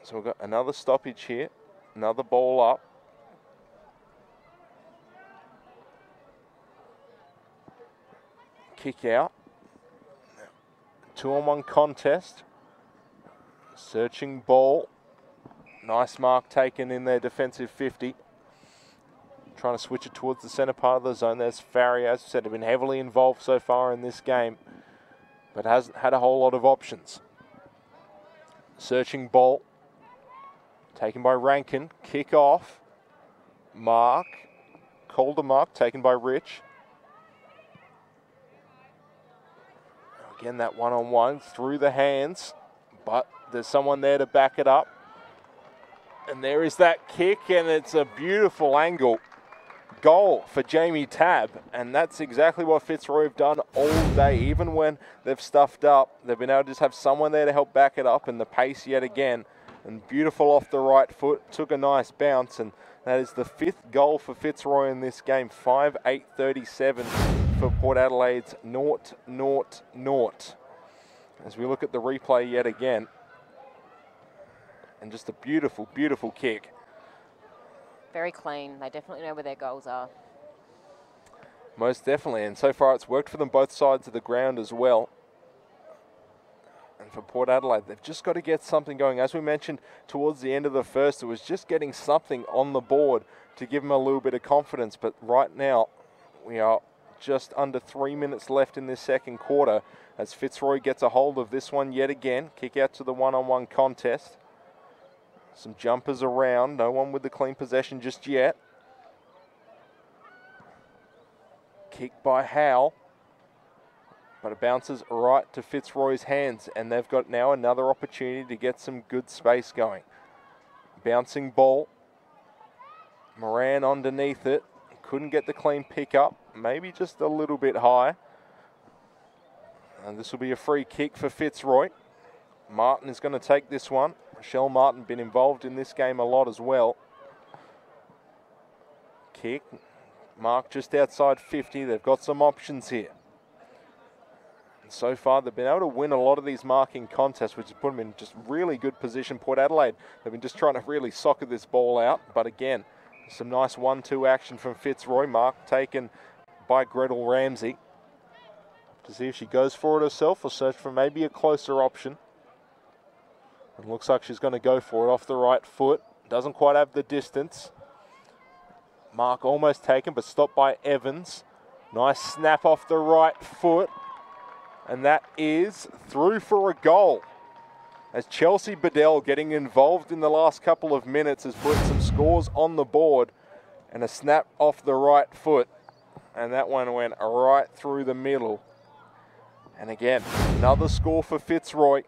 So we've got another stoppage here. Another ball up. Kick out. 2-on-1 contest. Searching ball. Nice mark taken in their defensive 50. Trying to switch it towards the centre part of the zone. There's Farrier, as I said, have been heavily involved so far in this game, but hasn't had a whole lot of options. Searching ball, taken by Rankin, kick off, mark, called a mark, taken by Rich. Again, that one-on-one through the hands, but there's someone there to back it up. And there is that kick, and it's a beautiful angle. Goal for Jamie Tabb, and that's exactly what Fitzroy have done all day. Even when they've stuffed up, they've been able to just have someone there to help back it up, and the pace yet again. And beautiful off the right foot, took a nice bounce, and that is the 5th goal for Fitzroy in this game. 5-8-37 for Port Adelaide's 0-0-0. As we look at the replay yet again, and just a beautiful, beautiful kick. Very clean. They definitely know where their goals are. Most definitely, and so far it's worked for them both sides of the ground as well. And for Port Adelaide, they've just got to get something going. As we mentioned towards the end of the first, it was just getting something on the board to give them a little bit of confidence. But right now, we are just under 3 minutes left in this second quarter as Fitzroy gets a hold of this one yet again. Kick out to the one-on-one contest. Some jumpers around, no one with the clean possession just yet. Kick by Howe, but it bounces right to Fitzroy's hands, and they've got now another opportunity to get some good space going. Bouncing ball. Moran underneath it. Couldn't get the clean pick up. Maybe just a little bit high. And this will be a free kick for Fitzroy. Martin is going to take this one. Michelle Martin been involved in this game a lot as well. Kick. Mark just outside 50. They've got some options here. And so far, they've been able to win a lot of these marking contests, which has put them in just really good position. Port Adelaide, they've been just trying to really soccer this ball out. But again, some nice 1-2 action from Fitzroy. Mark taken by Gretel Ramsey. To see if she goes for it herself or search for maybe a closer option. It looks like she's going to go for it off the right foot. Doesn't quite have the distance. Mark almost taken, but stopped by Evans. Nice snap off the right foot. And that is through for a goal. As Chelsea Bedell, getting involved in the last couple of minutes, has put some scores on the board. And a snap off the right foot. And that one went right through the middle. And again, another score for Fitzroy.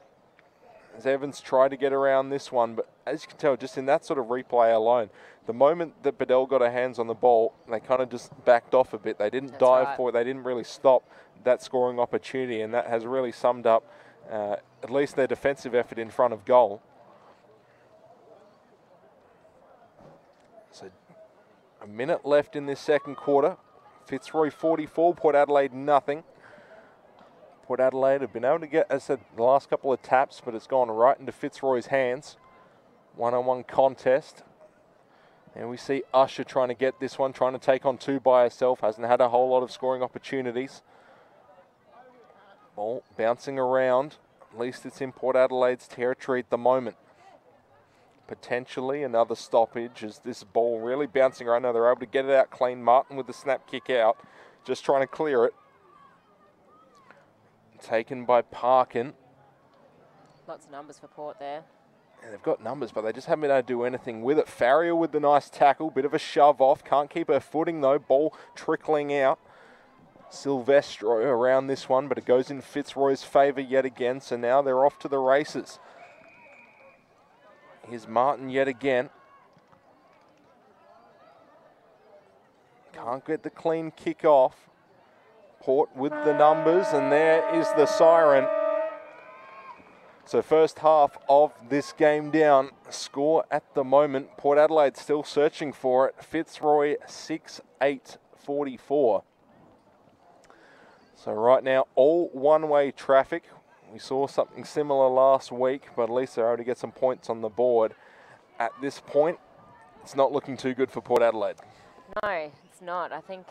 As Evans tried to get around this one, but as you can tell, just in that sort of replay alone, the moment that Bedell got her hands on the ball, they kind of just backed off a bit. They didn't dive for it. They didn't really stop that scoring opportunity, and that has really summed up at least their defensive effort in front of goal. So a minute left in this second quarter. Fitzroy 44, Port Adelaide nothing. Port Adelaide have been able to get, as I said, the last couple of taps, but it's gone right into Fitzroy's hands. One-on-one contest. And we see Usher trying to get this one, trying to take on two by herself. Hasn't had a whole lot of scoring opportunities. Ball bouncing around. At least it's in Port Adelaide's territory at the moment. Potentially another stoppage as this ball really bouncing around. Now they're able to get it out clean. Martin with the snap kick out. Just trying to clear it. Taken by Parkin. Lots of numbers for Port there. And they've got numbers, but they just haven't been able to do anything with it. Farrier with the nice tackle. Bit of a shove off. Can't keep her footing though. Ball trickling out. Silvestro around this one, but it goes in Fitzroy's favour yet again. So now they're off to the races. Here's Martin yet again. Can't get the clean kick off. Port with the numbers, and there is the siren. So first half of this game down. Score at the moment. Port Adelaide still searching for it. Fitzroy 6-8-44. So right now, all one-way traffic. We saw something similar last week, but at least they're able to get some points on the board. At this point, it's not looking too good for Port Adelaide. No, it's not. I think,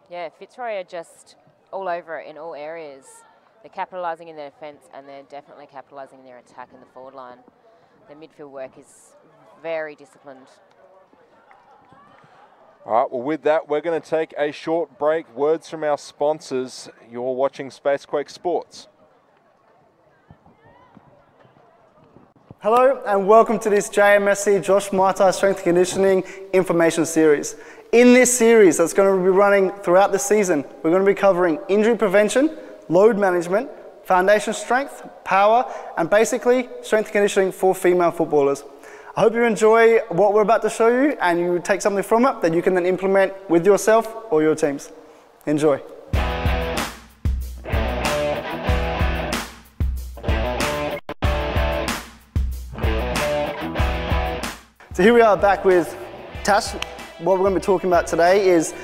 yeah, Fitzroy are just all over it in all areas. They're capitalising in their defence, and they're definitely capitalising in their attack in the forward line. Their midfield work is very disciplined. All right, well, with that, we're going to take a short break. Words from our sponsors. You're watching Spacequake Sports. Hello and welcome to this JMSC Josh Maitai Strength and Conditioning Information Series. In this series that's going to be running throughout the season, we're going to be covering injury prevention, load management, foundation strength, power, and basically strength and conditioning for female footballers. I hope you enjoy what we're about to show you and you take something from it that you can then implement with yourself or your teams. Enjoy. So here we are back with Tash. What we're going to be talking about today is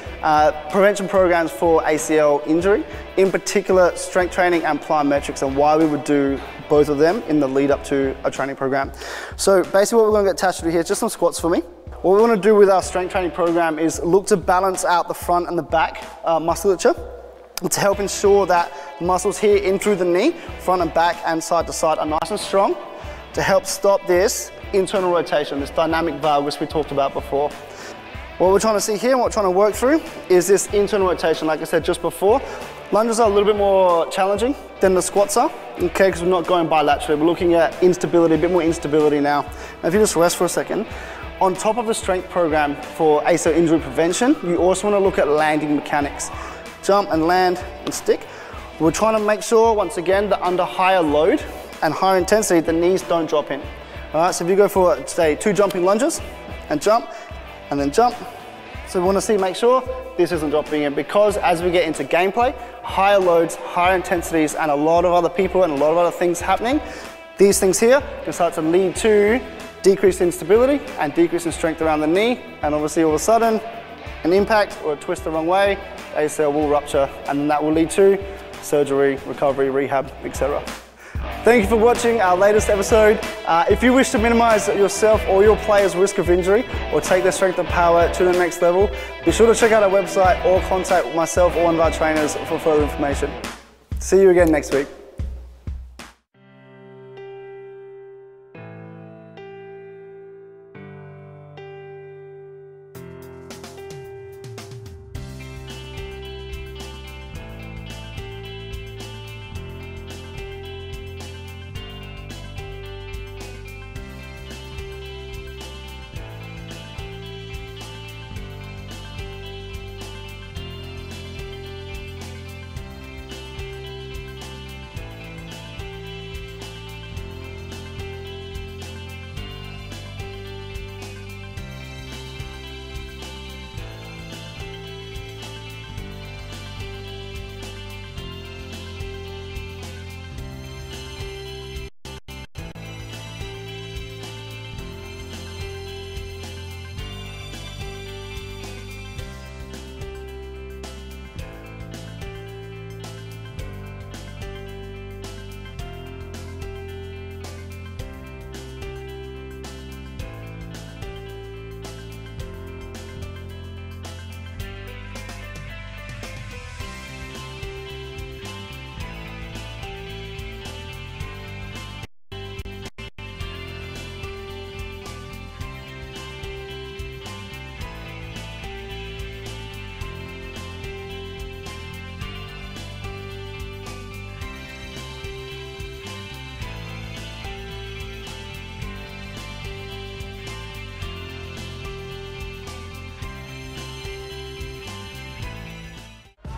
prevention programs for ACL injury, in particular strength training and plyometrics, and why we would do both of them in the lead up to a training program. So basically what we're going to get Tash to do here is just some squats for me. What we want to do with our strength training program is look to balance out the front and the back musculature to help ensure that the muscles here in through the knee, front and back and side to side, are nice and strong to help stop this internal rotation, this dynamic valgus we talked about before. What we're trying to see here and what we're trying to work through is this internal rotation, like I said just before. Lunges are a little bit more challenging than the squats are, okay, because we're not going bilaterally. We're looking at instability, a bit more instability now. Now if you just rest for a second, on top of the strength program for ACL injury prevention, you also want to look at landing mechanics. Jump and land and stick. We're trying to make sure, once again, that under higher load and higher intensity, the knees don't drop in. All right, so if you go for, say, 2 jumping lunges and then jump. So we want to see, make sure this isn't dropping in, because as we get into gameplay, higher loads, higher intensities, and a lot of other people and a lot of other things happening, these things here can start to lead to decreased instability and decrease in strength around the knee, and obviously all of a sudden, an impact or a twist the wrong way, ACL will rupture, and then that will lead to surgery, recovery, rehab, etc. Thank you for watching our latest episode. If you wish to minimize yourself or your players' risk of injury or take their strength and power to the next level, be sure to check out our website or contact myself or one of our trainers for further information. See you again next week.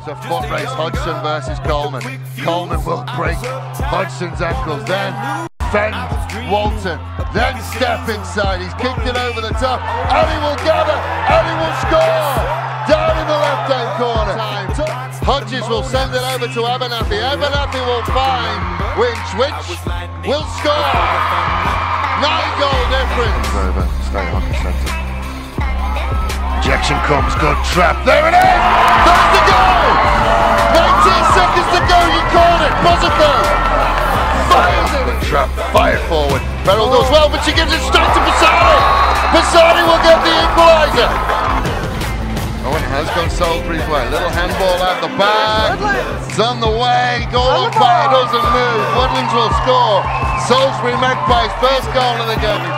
It's a foot race, Hodgson versus Coleman. Coleman will break Hodgson's ankles, then fend Walton, then step inside. He's kicked it over the top, and he will gather, and he will score! Down in the left-hand corner. Hodges will send it over to Abernathy. Abernathy will find Winch will score! 9-goal difference. Over, stay on the centre. Injection comes, good trap, there it is! There's the goal! 19 seconds to go, you called it, Bozzico! Fires it! Trap, fire forward. Beryl does well, but she gives it straight to Passani! Passani will get the equaliser! Owen has gone Salisbury's way, little handball out the back, it's on the way, goal on fire, doesn't move, Woodlands will score. Salisbury Magpies, first goal of the game.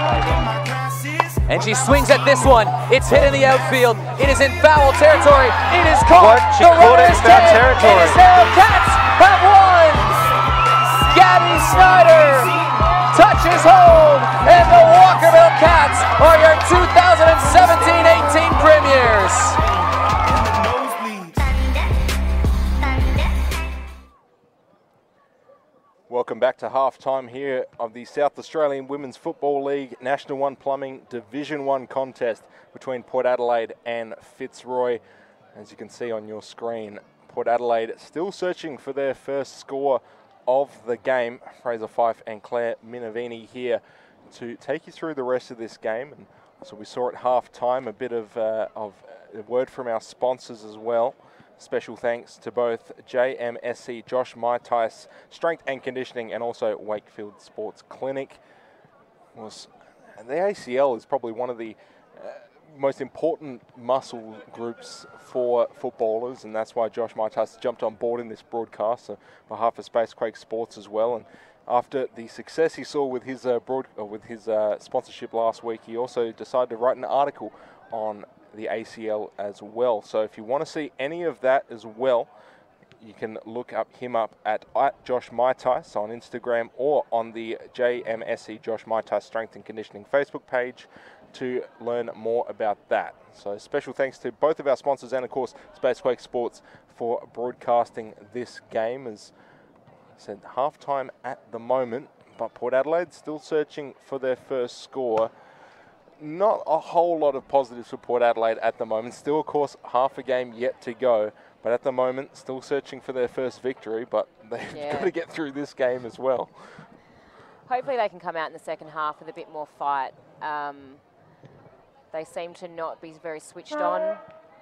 And she swings at this one. It's hit in the outfield. It is in foul territory. It is caught. She caught it in foul territory. It is now. Cats have won. Gabby Snyder touches home, and the Walkerville Cats are your 2017-18 premiers. Welcome back to halftime here of the South Australian Women's Football League National 1 Plumbing Division 1 contest between Port Adelaide and Fitzroy. As you can see on your screen, Port Adelaide still searching for their first score of the game. Fraser Fife and Claire Minavini here to take you through the rest of this game. And so we saw at halftime a bit of a word from our sponsors as well. Special thanks to both JMSC Josh Maitais Strength and Conditioning and also Wakefield Sports Clinic. And the ACL is probably one of the most important muscle groups for footballers, and that's why Josh Maitais jumped on board in this broadcast on behalf of Spacequake Sports as well. And after the success he saw with his sponsorship last week, he also decided to write an article on the ACL as well. So if you want to see any of that as well, you can look him up at Josh Maitais on Instagram or on the JMSC Josh Maitais Strength and Conditioning Facebook page to learn more about that. So special thanks to both of our sponsors and of course Spacequake Sports for broadcasting this game. As I said, halftime at the moment, But Port Adelaide still searching for their first score. Not a whole lot of positives for Port Adelaide at the moment. Still, of course, half a game yet to go. But at the moment, still searching for their first victory. But they've got to get through this game as well. Hopefully they can come out in the second half with a bit more fight. They seem to not be very switched on.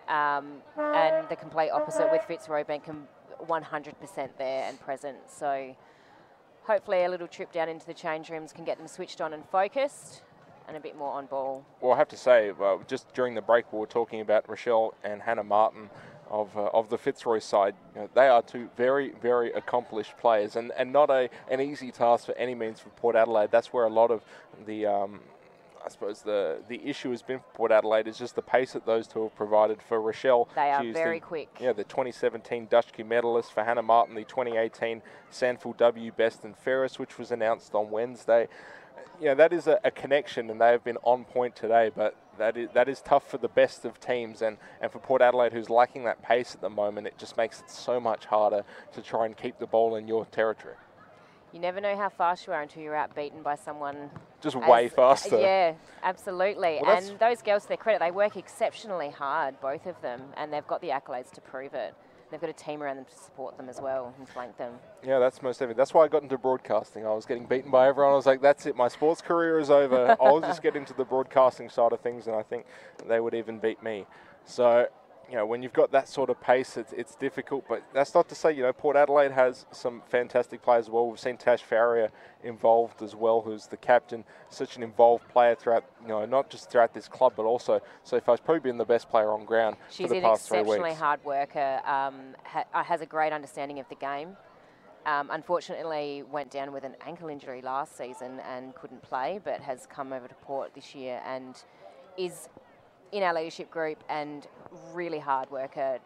And the complete opposite with Fitzroy being 100% there and present. So hopefully a little trip down into the change rooms can get them switched on and focused and a bit more on ball. Well, I have to say, just during the break, we were talking about Rochelle and Hannah Martin of the Fitzroy side. You know, they are two very, very accomplished players, and not an easy task for any means for Port Adelaide. That's where a lot of the I suppose the issue has been for Port Adelaide is just the pace that those two have provided. For Rochelle, they are very quick. Yeah, the 2017 Dutch medalist. For Hannah Martin, the 2018 Sandford W Best and Fairest, which was announced on Wednesday. Yeah, that is a connection, and they have been on point today. But that is tough for the best of teams, and for Port Adelaide, who's lacking that pace at the moment. It just makes it so much harder to try and keep the ball in your territory. You never know how fast you are until you're outbeaten by someone just way faster. Yeah, absolutely. Well, and those girls, to their credit, they work exceptionally hard, both of them, and they've got the accolades to prove it. They've got a team around them to support them as well and flank them. Yeah, that's most definitely. That's why I got into broadcasting. I was getting beaten by everyone. I was like, that's it. My sports career is over. I'll just get into the broadcasting side of things, and I think they would even beat me. So, you know, when you've got that sort of pace, it's difficult. But that's not to say, you know, Port Adelaide has some fantastic players as well. We've seen Tash Farrier involved as well, who's the captain, such an involved player throughout, you know, not just throughout this club, but also so far has probably been the best player on ground for the past 3 weeks. She's an exceptionally hard worker, has a great understanding of the game. Unfortunately, went down with an ankle injury last season and couldn't play, but has come over to Port this year and is in our leadership group and really hard worker,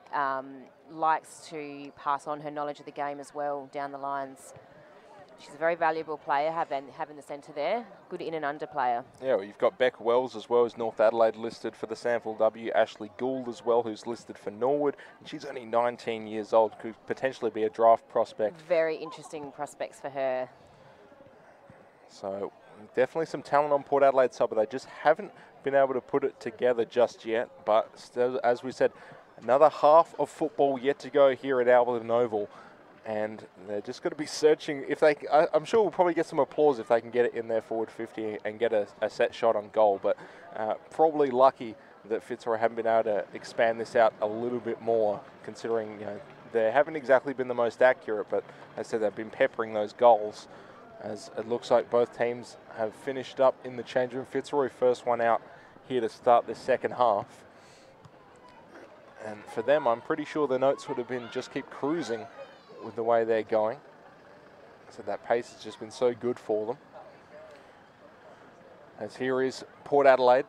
likes to pass on her knowledge of the game as well down the lines. She's a very valuable player, having the centre there. Good in and under player. Yeah, well, you've got Beck Wells as well as North Adelaide listed for the Sandford W. Ashley Gould as well, who's listed for Norwood. And she's only 19 years old, could potentially be a draft prospect. Very interesting prospects for her. So definitely some talent on Port Adelaide side, but they just haven't been able to put it together just yet. But still, as we said, another half of football yet to go here at Alberton Oval. And they're just going to be searching. If they, I'm sure we'll probably get some applause if they can get it in their forward 50 and get a set shot on goal. But probably lucky that Fitzroy haven't been able to expand this out a little bit more, considering, you know, they haven't exactly been the most accurate. But as I said, they've been peppering those goals. As it looks like both teams have finished up in the change room. Fitzroy first one out here to start the second half. And for them, I'm pretty sure the notes would have been just keep cruising with the way they're going. So that pace has just been so good for them. As here is Port Adelaide.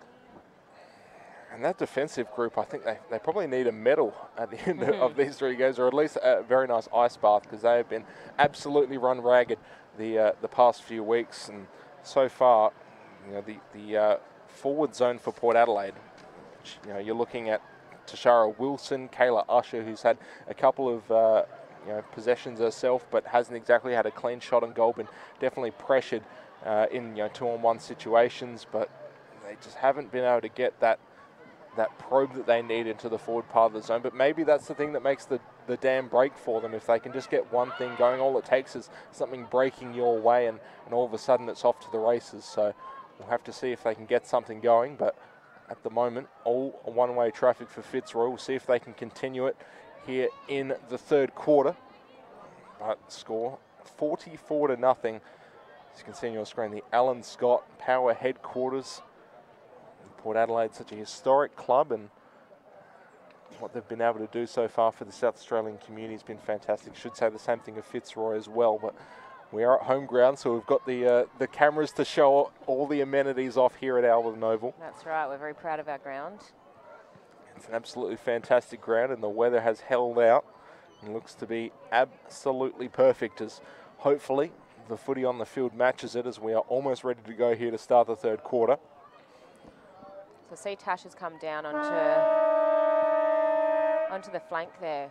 And that defensive group, I think they probably need a medal at the end of these 3 games, or at least a very nice ice bath, because they have been absolutely run ragged the past few weeks. And so far, you know, the forward zone for Port Adelaide, which, you know, you're looking at Tashara Wilson, Kayla Usher, who's had a couple of possessions herself, but hasn't exactly had a clean shot on goal, been definitely pressured in 2-on-1 situations, but they just haven't been able to get that probe that they need into the forward part of the zone. But maybe that's the thing that makes the dam break for them. If they can just get one thing going, all it takes is something breaking your way, and all of a sudden it's off to the races. So we'll have to see if they can get something going, but at the moment, all one-way traffic for Fitzroy. We'll see if they can continue it here in the third quarter. But score 44-0. As you can see on your screen, the Alan Scott Power Headquarters. Port Adelaide, such a historic club, and what they've been able to do so far for the South Australian community has been fantastic. Should say the same thing of Fitzroy as well, but we are at home ground, so we've got the cameras to show all the amenities off here at Alberton Oval. That's right, we're very proud of our ground. It's an absolutely fantastic ground, and the weather has held out and looks to be absolutely perfect, as hopefully the footy on the field matches it, as we are almost ready to go here to start the third quarter. So see Tash has come down onto the flank there,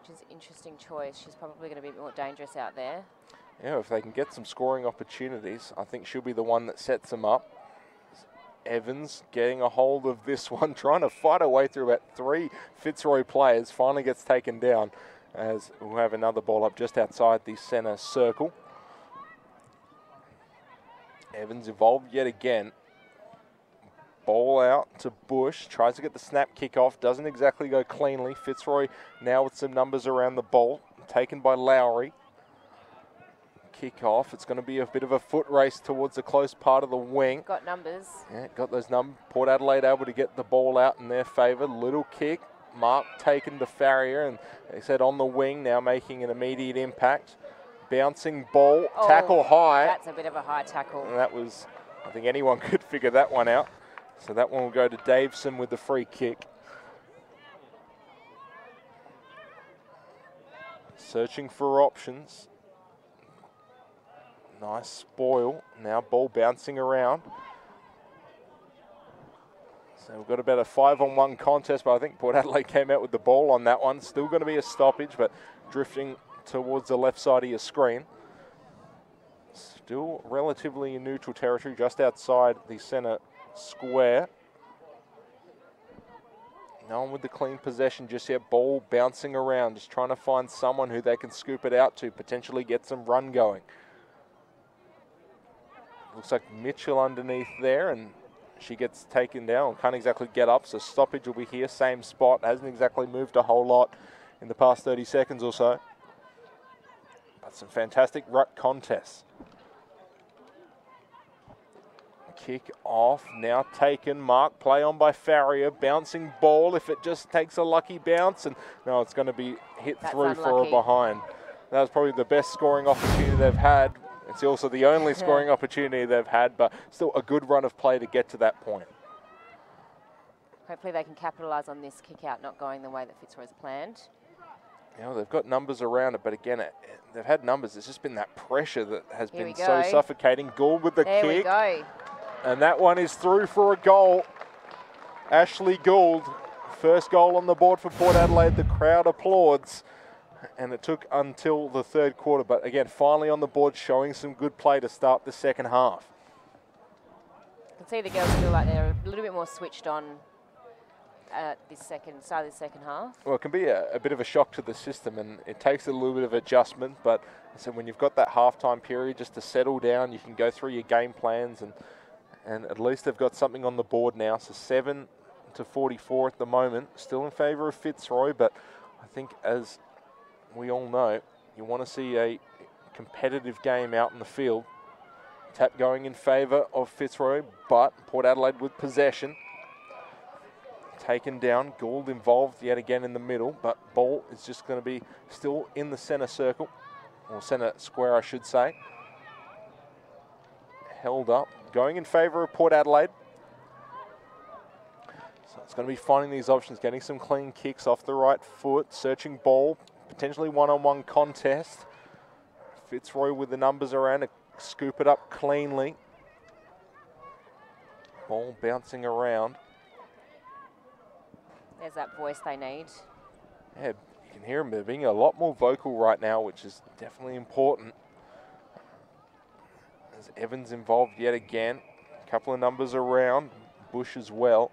which is an interesting choice. She's probably going to be a bit more dangerous out there. Yeah, if they can get some scoring opportunities, I think she'll be the one that sets them up. Evans getting a hold of this one, trying to fight her way through about 3 Fitzroy players, finally gets taken down as we'll have another ball up just outside the centre circle. Evans involved yet again. Ball out to Bush, tries to get the snap kick off, doesn't exactly go cleanly. Fitzroy now with some numbers around the ball, taken by Lowry. Kick off, it's going to be a bit of a foot race towards the close part of the wing. Got numbers. Yeah, got those numbers. Port Adelaide able to get the ball out in their favour. Little kick, Mark taken to Farrier, and they said on the wing, now making an immediate impact. Bouncing ball, tackle high. That's a bit of a high tackle. And that was, I think anyone could figure that one out. So that one will go to Daveson with the free kick. Searching for options. Nice spoil. Now ball bouncing around. So we've got about a 5-on-1 contest, but I think Port Adelaide came out with the ball on that one. Still going to be a stoppage, but drifting towards the left side of your screen. Still relatively in neutral territory, just outside the centre square. No one with the clean possession just yet. Ball bouncing around, just trying to find someone who they can scoop it out to, potentially get some run going. Looks like Mitchell underneath there, and she gets taken down. Can't exactly get up, so stoppage will be here. Same spot, hasn't exactly moved a whole lot in the past 30 seconds or so. But some fantastic ruck contests. Kick off, now taken. Mark, play on by Farrier. Bouncing ball, if it just takes a lucky bounce. And no, it's going to be hit through for a behind. That was probably the best scoring opportunity they've had. It's also the only scoring opportunity they've had, but still a good run of play to get to that point. Hopefully they can capitalise on this kick out not going the way that Fitzroy's planned. You know, they've got numbers around it, but again, they've had numbers. It's just been that pressure that has been so suffocating. Gould with the kick. There we go. And that one is through for a goal. Ashley Gould, first goal on the board for Port Adelaide. The crowd applauds. And it took until the third quarter. But again, finally on the board, showing some good play to start the second half. You can see the girls feel like they're a little bit more switched on at this start of the second half. Well, it can be a bit of a shock to the system, and it takes a little bit of adjustment. But so when you've got that halftime period just to settle down, you can go through your game plans, and at least they've got something on the board now. So 7-44 at the moment, still in favour of Fitzroy. But I think, as we all know, you want to see a competitive game out in the field. Tap going in favour of Fitzroy, but Port Adelaide with possession. Taken down, Gould involved yet again in the middle, but ball is just going to be still in the centre circle, or centre square I should say. Held up, going in favour of Port Adelaide. So it's going to be finding these options, getting some clean kicks off the right foot, searching ball, potentially one-on-one contest. Fitzroy with the numbers around to scoop it up cleanly. Ball bouncing around. There's that voice they need. Yeah, you can hear them. They're being a lot more vocal right now, which is definitely important. As Evans involved yet again. A couple of numbers around. Bush as well.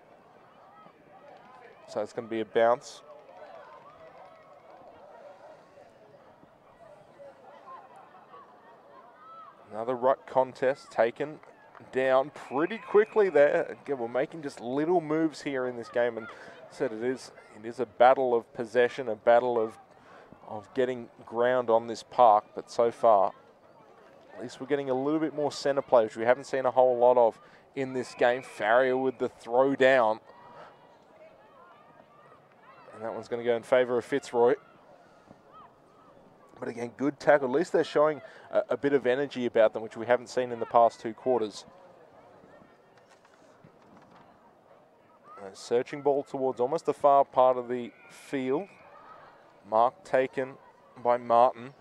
So it's going to be a bounce. Another ruck contest taken down pretty quickly there. Again, we're making just little moves here in this game, and said it is a battle of possession, a battle of getting ground on this park. But so far, at least we're getting a little bit more centre play, which we haven't seen a whole lot of in this game. Farrier with the throw down, and that one's going to go in favour of Fitzroy. But again, good tackle. At least they're showing a bit of energy about them, which we haven't seen in the past 2 quarters. Searching ball towards almost the far part of the field. Mark taken by Martin.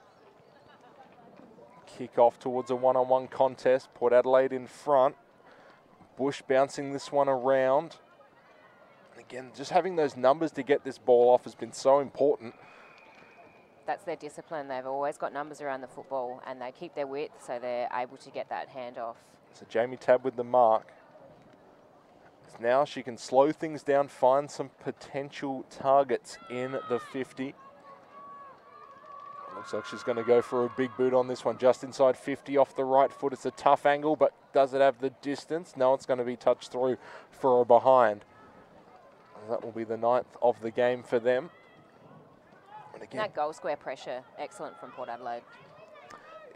Kick off towards a one-on-one contest. Port Adelaide in front. Bush bouncing this one around. And again, just having those numbers to get this ball off has been so important. that's their discipline. They've always got numbers around the football, and they keep their width, so they're able to get that handoff. So Jamie Tabb with the mark. Now she can slow things down, find some potential targets in the 50. Looks like she's going to go for a big boot on this one, just inside 50 off the right foot. It's a tough angle, but does it have the distance? No, it's going to be touched through for a behind. That will be the 9th of the game for them. And again, that goal square pressure, excellent from Port Adelaide.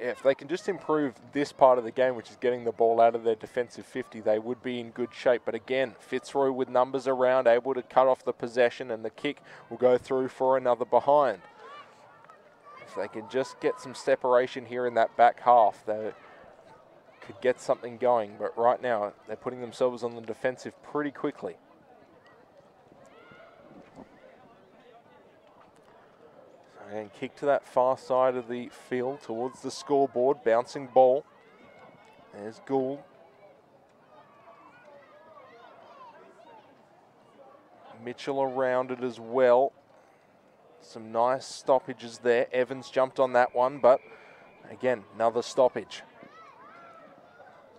Yeah, if they can just improve this part of the game, which is getting the ball out of their defensive 50, they would be in good shape. But again, Fitzroy with numbers around, able to cut off the possession, and the kick will go through for another behind. If they can just get some separation here in that back half, they could get something going. But right now, they're putting themselves on the defensive pretty quickly. And kick to that far side of the field towards the scoreboard. Bouncing ball. There's Gould. Mitchell around it as well. Some nice stoppages there. Evans jumped on that one, but again, another stoppage.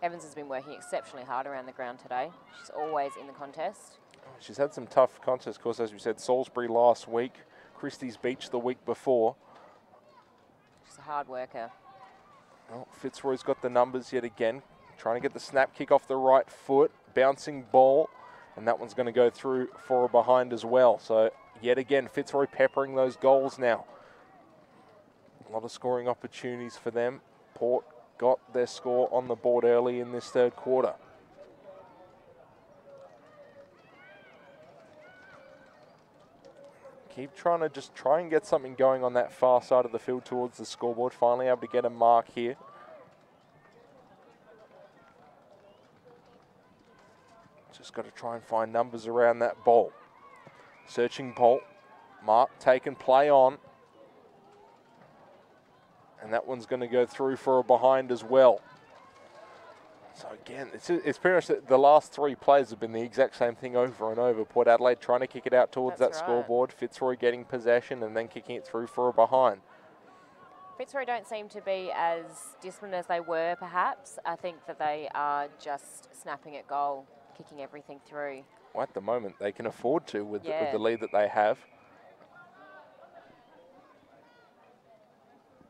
Evans has been working exceptionally hard around the ground today. She's always in the contest. She's had some tough contests, of course, as we said, Salisbury last week. Christie's Beach the week before. She's a hard worker. Well, Fitzroy's got the numbers yet again. Trying to get the snap kick off the right foot. Bouncing ball. And that one's going to go through for a behind as well. So, yet again, Fitzroy peppering those goals now. A lot of scoring opportunities for them. Port got their score on the board early in this third quarter. Keep trying to just try and get something going on that far side of the field towards the scoreboard. Finally able to get a mark here. Just got to try and find numbers around that ball. Searching ball. Mark taken, play on. And that one's going to go through for a behind as well. So again, it's pretty much the last three plays have been the exact same thing over and over. Port Adelaide trying to kick it out towards that scoreboard. Fitzroy getting possession and then kicking it through for a behind. Fitzroy don't seem to be as disciplined as they were, perhaps. I think that they are just snapping at goal, kicking everything through. Well, at the moment, they can afford to with the lead that they have.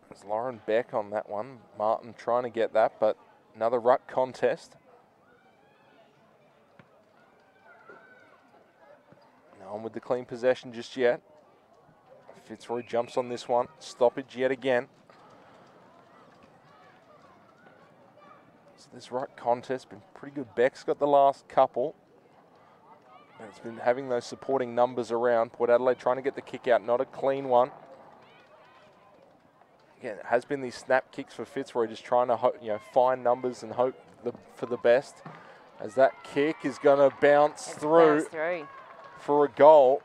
There's Lauren Beck on that one. Martin trying to get that, but another ruck contest. No one with the clean possession just yet. Fitzroy jumps on this one. Stoppage yet again. So this ruck contest been pretty good. Beck's got the last couple. And it's been having those supporting numbers around. Port Adelaide trying to get the kick out. Not a clean one. Again, it has been these snap kicks for Fitzroy, just trying to find numbers and hope for the best. As that kick is going to bounce through for a goal.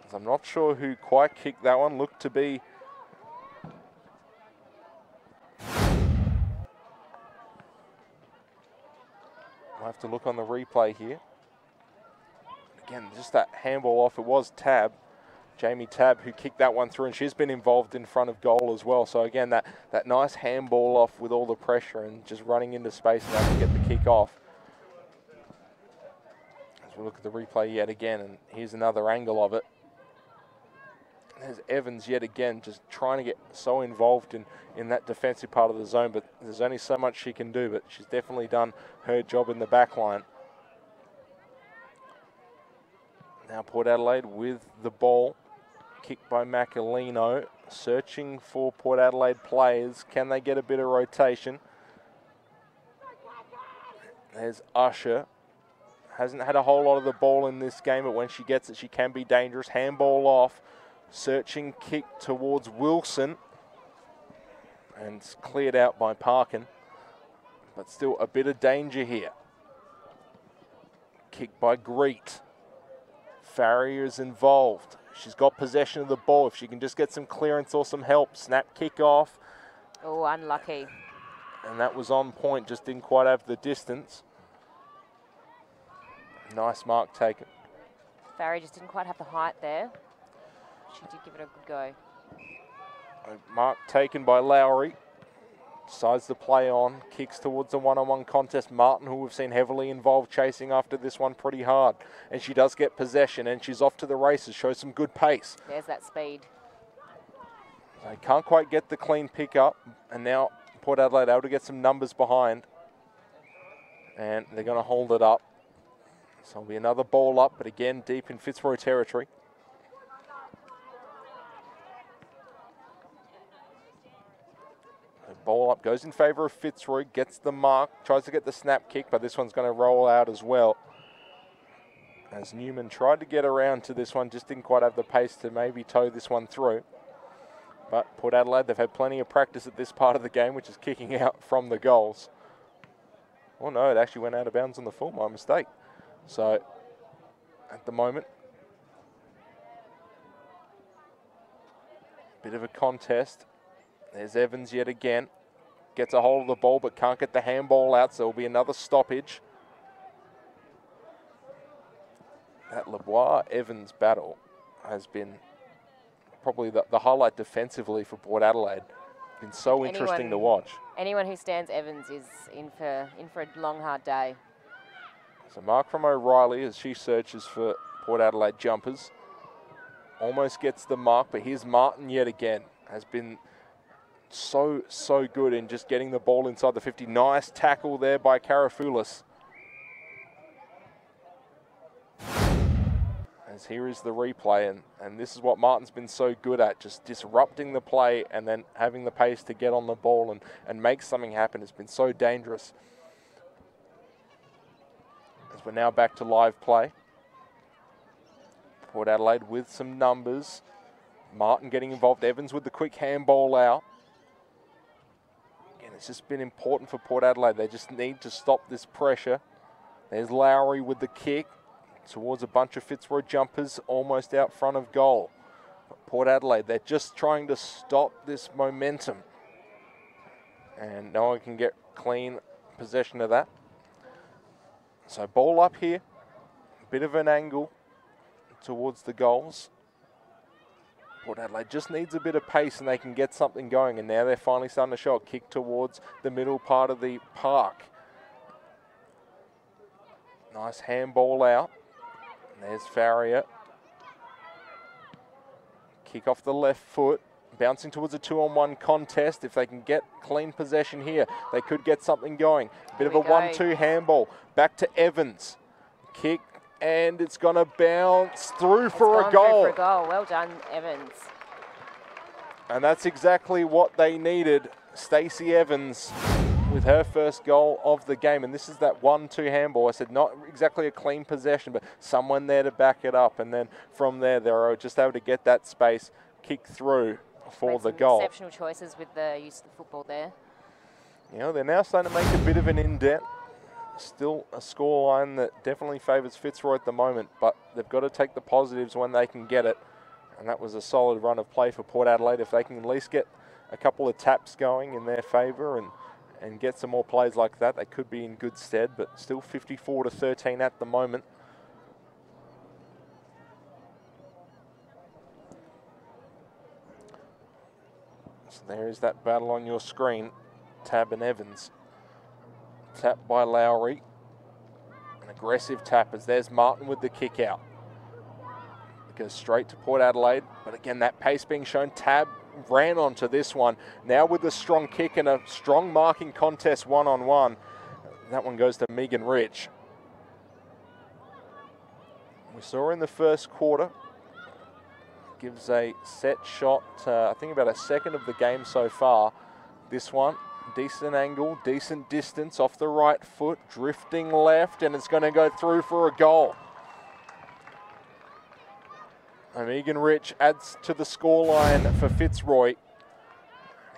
As I'm not sure who quite kicked that one. Looked to be I'll have to look on the replay here. Again, just that handball off. It was Tabb. Jamie Tabb, who kicked that one through, and she's been involved in front of goal as well. So again, that nice handball off with all the pressure and just running into space and having to get the kick off. As we look at the replay yet again, and here's another angle of it. There's Evans yet again, just trying to get so involved in that defensive part of the zone, but there's only so much she can do, but she's definitely done her job in the back line. Now Port Adelaide with the ball. Kicked by Macalino, searching for Port Adelaide players. Can they get a bit of rotation? There's Usher. Hasn't had a whole lot of the ball in this game, but when she gets it, she can be dangerous. Handball off. Searching kick towards Wilson. And it's cleared out by Parkin. But still a bit of danger here. Kick by Greet. Farrier's involved. She's got possession of the ball. If she can just get some clearance or some help. Snap kick off. Oh, unlucky. And that was on point, just didn't quite have the distance. Nice mark taken. Farrier just didn't quite have the height there. she did give it a good go. A mark taken by Lowry. Decides to play on, kicks towards a one-on-one contest. Martin, who we've seen heavily involved, chasing after this one pretty hard. And she does get possession, and she's off to the races, shows some good pace. There's that speed. They can't quite get the clean pick up, and now Port Adelaide able to get some numbers behind. And they're going to hold it up. So it'll be another ball up, but again, deep in Fitzroy territory. Ball up, goes in favour of Fitzroy, gets the mark, tries to get the snap kick, but this one's going to roll out as well. As Newman tried to get around to this one, just didn't quite have the pace to maybe tow this one through. But Port Adelaide, they've had plenty of practice at this part of the game, which is kicking out from the goals. Oh no, it actually went out of bounds on the full, my mistake. So, at the moment, bit of a contest. There's Evans yet again. Gets a hold of the ball but can't get the handball out, so there'll be another stoppage. That Lebois-Evans battle has been probably the highlight defensively for Port Adelaide. Been so interesting to watch. Anyone who stands Evans is in for a long, hard day. So mark from O'Reilly as she searches for Port Adelaide jumpers. Almost gets the mark, but here's Martin yet again. Has been so good in just getting the ball inside the 50. Nice tackle there by Karafoulis. As here is the replay, and this is what Martin's been so good at, just disrupting the play and then having the pace to get on the ball and make something happen. It's been so dangerous. As we're now back to live play. Port Adelaide with some numbers. Martin getting involved. Evans with the quick handball out. Again, it's just been important for Port Adelaide. They just need to stop this pressure. There's Lowry with the kick towards a bunch of Fitzroy jumpers almost out front of goal. But Port Adelaide, they're just trying to stop this momentum. And no one can get clean possession of that. So ball up here. Bit of an angle towards the goals. Port Adelaide just needs a bit of pace and they can get something going, and now they're finally starting to show a kick towards the middle part of the park. Nice handball out. And there's Farrier. Kick off the left foot, bouncing towards a 2-on-1 contest. If they can get clean possession here, they could get something going. Bit of a 1-2 handball. Back to Evans. Kick. And it's going to bounce through for a goal. Well done, Evans. And that's exactly what they needed. Stacey Evans with her first goal of the game. And this is that 1-2 handball. I said not exactly a clean possession, but someone there to back it up. And then from there, they're just able to get that space, kick through for the goal. Exceptional choices with the use of the football there. You know, they're now starting to make a bit of an indent. Still a scoreline that definitely favours Fitzroy at the moment, but they've got to take the positives when they can get it. And that was a solid run of play for Port Adelaide. If they can at least get a couple of taps going in their favour and get some more plays like that, they could be in good stead, but still 54-13 at the moment. So there is that battle on your screen, Tab and Evans. Tap by Lowry. An aggressive tap as there's Martin with the kick out. It goes straight to Port Adelaide, but again that pace being shown. Tab ran onto this one. Now with the strong kick and a strong marking contest one-on-one. That one goes to Megan Rich. We saw in the first quarter. Gives a set shot, I think about a second of the game so far. This one. Decent angle, decent distance off the right foot, drifting left, and it's going to go through for a goal. And Megan Rich adds to the scoreline for Fitzroy.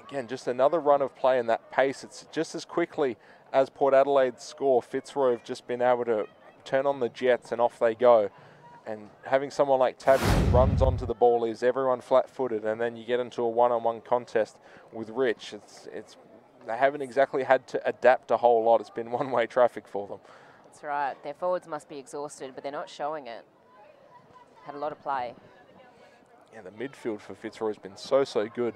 Again, just another run of play in that pace. It's just as quickly as Port Adelaide's score. Fitzroy have just been able to turn on the jets and off they go. And having someone like Tabby who runs onto the ball, leaves everyone flat-footed, and then you get into a one-on-one contest with Rich. They haven't exactly had to adapt a whole lot. It's been one-way traffic for them. That's right. Their forwards must be exhausted, but they're not showing it. Had a lot of play. Yeah, the midfield for Fitzroy has been so good.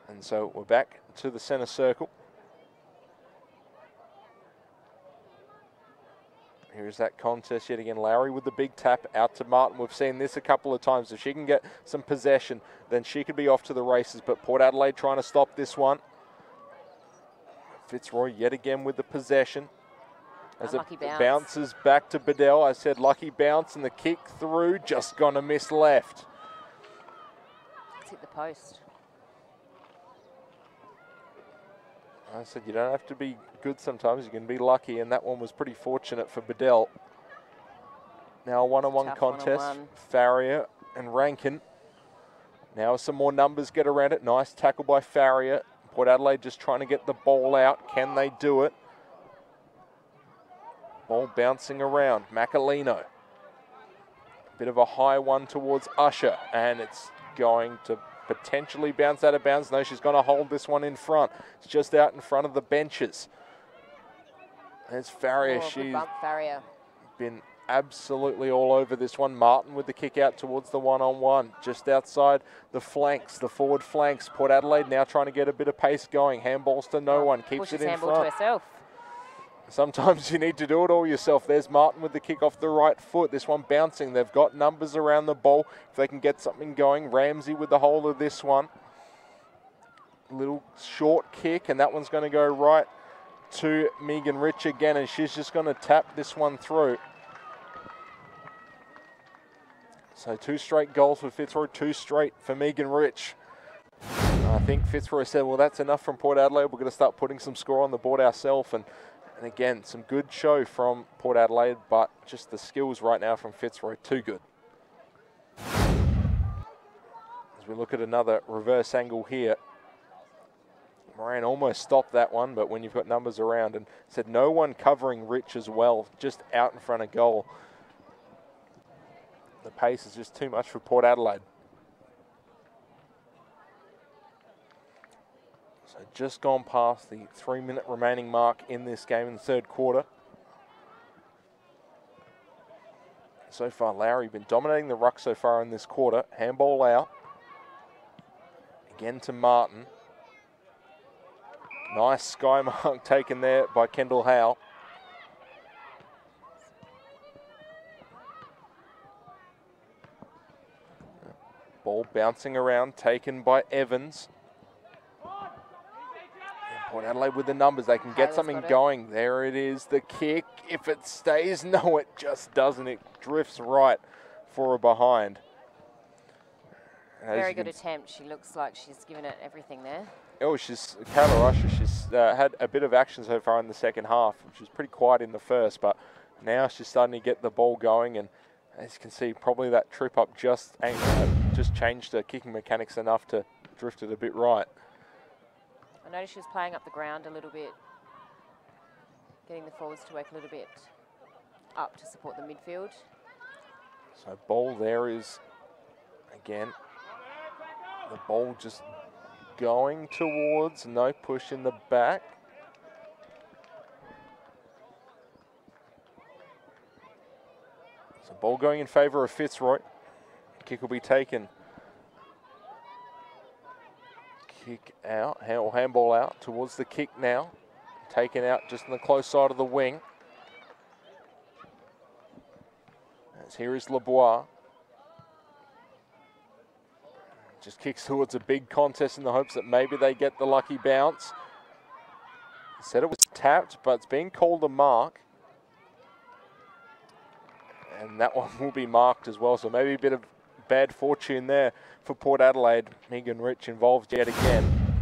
And so we're back to the centre circle. Here's that contest yet again. Lowry with the big tap out to Martin. We've seen this a couple of times. If she can get some possession, then she could be off to the races. But Port Adelaide trying to stop this one. Fitzroy yet again with the possession. As it bounces back to Bedell. I said lucky bounce, and the kick through, just gonna miss left. It's hit the post. I said you don't have to be good sometimes, you can be lucky, and that one was pretty fortunate for Bedell. Now a one-on-one contest, Farrier and Rankin. Now some more numbers get around it. Nice tackle by Farrier. Port Adelaide just trying to get the ball out. Can they do it? Ball bouncing around. Macalino. Bit of a high one towards Usher, and it's going to potentially bounce out of bounds. No, she's going to hold this one in front. It's just out in front of the benches. There's Farrier. She's been absolutely all over this one. Martin with the kick out towards the one-on-one. Just outside the flanks, the forward flanks. Port Adelaide now trying to get a bit of pace going. Handballs to no one. Keeps it in front. To herself. Sometimes you need to do it all yourself. There's Martin with the kick off the right foot. This one bouncing. They've got numbers around the ball. If they can get something going. Ramsey with the hold of this one. Little short kick, and that one's going to go right to Megan Rich again, and she's just going to tap this one through. So 2 straight goals for Fitzroy, 2 straight for Megan Rich. I think Fitzroy said, well, that's enough from Port Adelaide. We're going to start putting some score on the board ourselves. And again, some good show from Port Adelaide, but just the skills right now from Fitzroy, too good. As we look at another reverse angle here. Moran almost stopped that one, but when you've got numbers around, and said no one covering Rich as well, just out in front of goal. The pace is just too much for Port Adelaide. So just gone past the 3-minute remaining mark in this game in the third quarter. So far, Lowry been dominating the ruck so far in this quarter. Handball out. Again to Martin. Nice sky mark taken there by Kendall Howe. Ball bouncing around, taken by Evans. Port Adelaide with the numbers, they can get something going. There it is, the kick. If it stays, no, it just doesn't. It drifts right for a behind. Very good attempt. She looks like she's given it everything there. Oh, she's Kayla Rusher. She's had a bit of action so far in the second half. She was pretty quiet in the first, but now she's starting to get the ball going. And as you can see, probably that trip up just changed her kicking mechanics enough to drift it a bit right. I noticed she was playing up the ground a little bit, getting the forwards to work a little bit up to support the midfield. So ball there is, again, the ball just going towards, no push in the back. So ball going in favour of Fitzroy. Kick will be taken. Kick out, or handball out towards the kick now. Taken out just on the close side of the wing. As here is Lebois. Just kicks towards a big contest in the hopes that maybe they get the lucky bounce. Said it was tapped, but it's being called a mark. And that one will be marked as well, so maybe a bit of bad fortune there for Port Adelaide. Megan Rich involved yet again.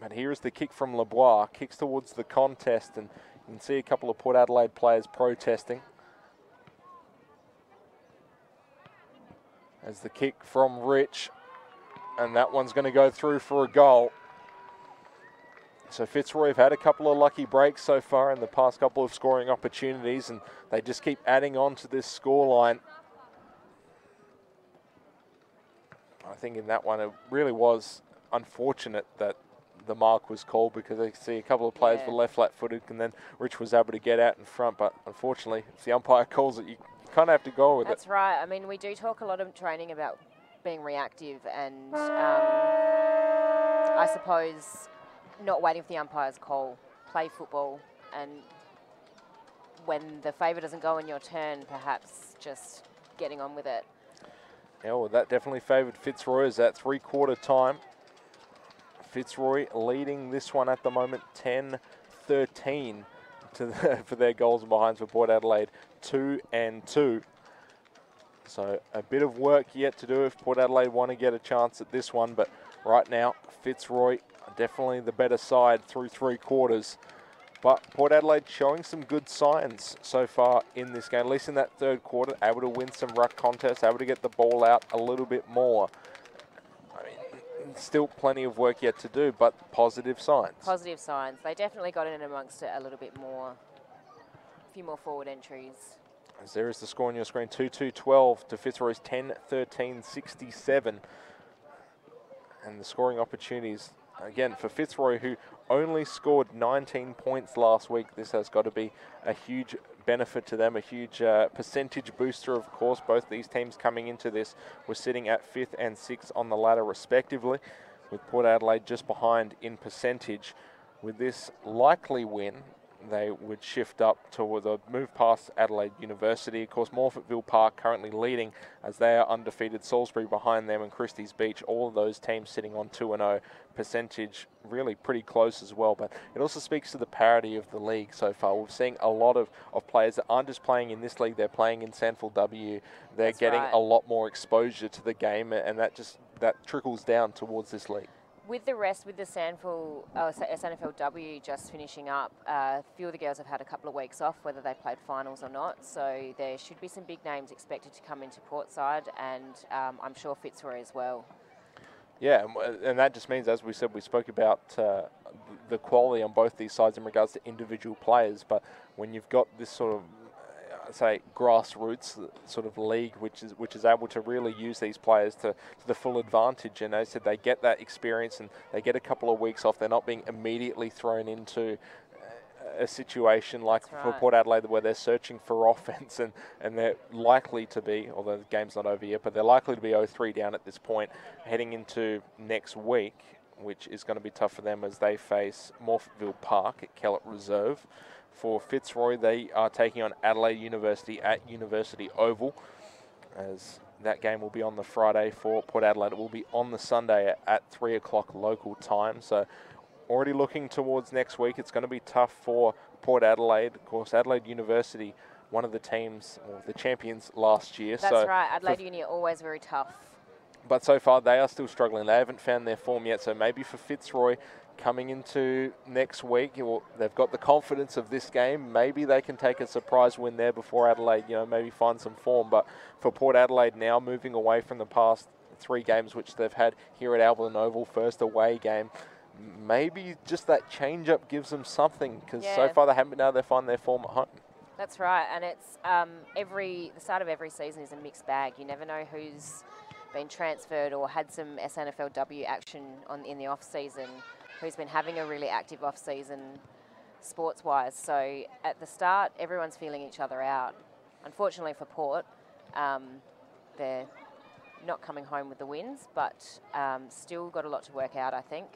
But here is the kick from Lebois. Kicks towards the contest, and you can see a couple of Port Adelaide players protesting. As the kick from Rich, and that one's going to go through for a goal. So Fitzroy have had a couple of lucky breaks so far in the past couple of scoring opportunities, and they just keep adding on to this scoreline. I think in that one it really was unfortunate that the mark was called, because I see a couple of players were left flat-footed, and then Rich was able to get out in front. But unfortunately, if the umpire calls it, you kind of have to go with it. That's right. I mean, we do talk a lot of training about being reactive and I suppose not waiting for the umpire's call. Play football, and when the favour doesn't go in your turn, perhaps just getting on with it. Yeah, well, that definitely favoured Fitzroy as at 3/4 time. Fitzroy leading this one at the moment 10-13 for their goals and behinds for Port Adelaide, 2-2. So a bit of work yet to do if Port Adelaide want to get a chance at this one, but right now Fitzroy definitely the better side through 3/4. But Port Adelaide showing some good signs so far in this game, at least in that 3rd quarter, able to win some ruck contests, able to get the ball out a little bit more. I mean, still plenty of work yet to do, but positive signs. Positive signs. They definitely got in amongst it a little bit more, a few more forward entries. As there is the score on your screen, 2-2-12 to Fitzroy's 10-13-67. And the scoring opportunities, again, for Fitzroy, who only scored 19 points last week. This has got to be a huge benefit to them, a huge percentage booster, of course. Both these teams coming into this were sitting at 5th and 6th on the ladder, respectively, with Port Adelaide just behind in percentage. With this likely win, they would shift up toward the move past Adelaide University. Of course, Morfettville Park currently leading as they are undefeated. Salisbury behind them and Christie's Beach, all of those teams sitting on 2-0. Percentage really pretty close as well, but it also speaks to the parity of the league so far. We're seeing a lot of players that aren't just playing in this league, they're playing in Sandford W. They're That's getting right. a lot more exposure to the game, and that trickles down towards this league. With the rest, with the SANFLW just finishing up, a few of the girls have had a couple of weeks off, whether they played finals or not. So there should be some big names expected to come into Portside, and I'm sure Fitzroy as well. Yeah, and that just means, as we said, we spoke about the quality on both these sides in regards to individual players, but when you've got this sort of say grassroots sort of league, which is able to really use these players to the full advantage, and as I said, they get that experience and they get a couple of weeks off. They're not being immediately thrown into a situation like for Port Adelaide where they're searching for offense and they're likely to be, although the game's not over yet, but they're likely to be 0-3 down at this point heading into next week, which is going to be tough for them as they face Morfettville Park at Kellett Reserve. For Fitzroy, they are taking on Adelaide University at University Oval, as that game will be on the Friday. For Port Adelaide, it will be on the Sunday at 3 o'clock local time. So already looking towards next week. It's going to be tough for Port Adelaide. Of course, Adelaide University, one of the teams, or the champions last year. That's right. Adelaide Uni are always very tough. But so far, they are still struggling. They haven't found their form yet. So maybe for Fitzroy, coming into next week, they've got the confidence of this game. Maybe they can take a surprise win there before Adelaide, maybe find some form. But for Port Adelaide now, moving away from the past 3 games which they've had here at Albion Oval, first away game, maybe just that change-up gives them something, because so far they haven't been able to find their form at home. That's right, and it's the start of every season is a mixed bag. You never know who's been transferred or had some SNFLW action in the off-season, who's been having a really active off-season sports-wise. So at the start, everyone's feeling each other out. Unfortunately for Port, they're not coming home with the wins, but still got a lot to work out, I think.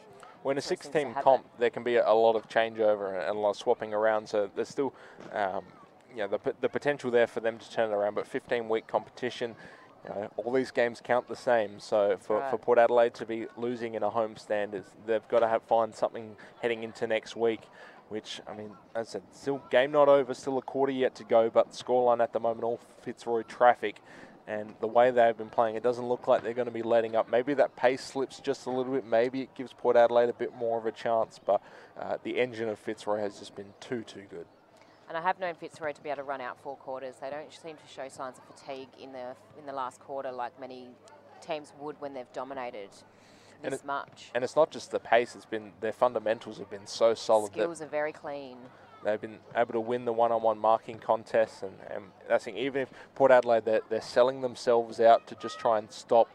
When a 6-team comp, there can be a lot of changeover and a lot of swapping around, so there's still the potential there for them to turn it around, but 15-week competition, all these games count the same. So for Port Adelaide to be losing in a homestand, they've got to find something heading into next week, which, I mean, as I said, still game not over, still a quarter yet to go, but scoreline at the moment, all Fitzroy traffic. And the way they've been playing, it doesn't look like they're going to be letting up. Maybe that pace slips just a little bit. Maybe it gives Port Adelaide a bit more of a chance. But the engine of Fitzroy has just been too good. And I have known Fitzroy to be able to run out 4 quarters. They don't seem to show signs of fatigue in the last quarter like many teams would when they've dominated this much. And it's not just the pace. It's been their fundamentals have been so solid. Skills are very clean. They've been able to win the one-on-one marking contests, and that's the thing. Even if Port Adelaide, they're selling themselves out to just try and stop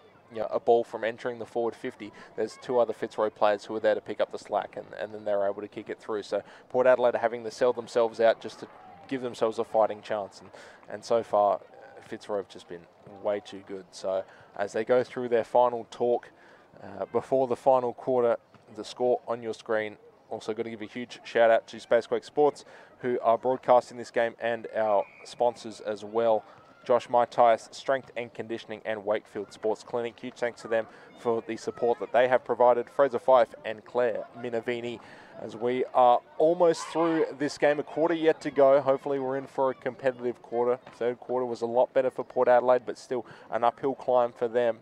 a ball from entering the forward 50, there's 2 other Fitzroy players who are there to pick up the slack, and then they're able to kick it through. So Port Adelaide are having to sell themselves out just to give themselves a fighting chance, and so far Fitzroy have just been way too good. So as they go through their final talk before the final quarter, the score on your screen. Also got to give a huge shout out to Spacequake Sports, who are broadcasting this game, and our sponsors as well. Josh Maitai's Strength and Conditioning and Wakefield Sports Clinic. Huge thanks to them for the support that they have provided. Fraser Fife and Claire Minavini, as we are almost through this game. A quarter yet to go. Hopefully we're in for a competitive quarter. Third quarter was a lot better for Port Adelaide, but still an uphill climb for them.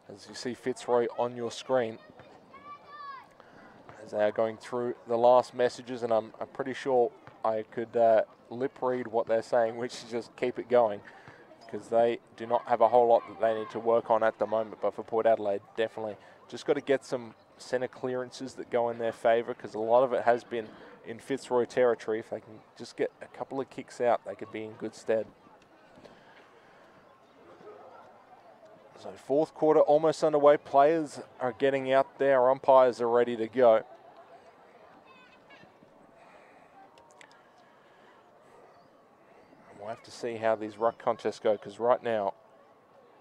As you see Fitzroy on your screen, as they are going through the last messages, and I'm pretty sure I could lip read what they're saying, which is just keep it going, because they do not have a whole lot that they need to work on at the moment. But for Port Adelaide, definitely just got to get some centre clearances that go in their favour, because a lot of it has been in Fitzroy territory. If they can just get a couple of kicks out, they could be in good stead. So fourth quarter almost underway. Players are getting out there. Our umpires are ready to go. We'll have to see how these ruck contests go, because right now,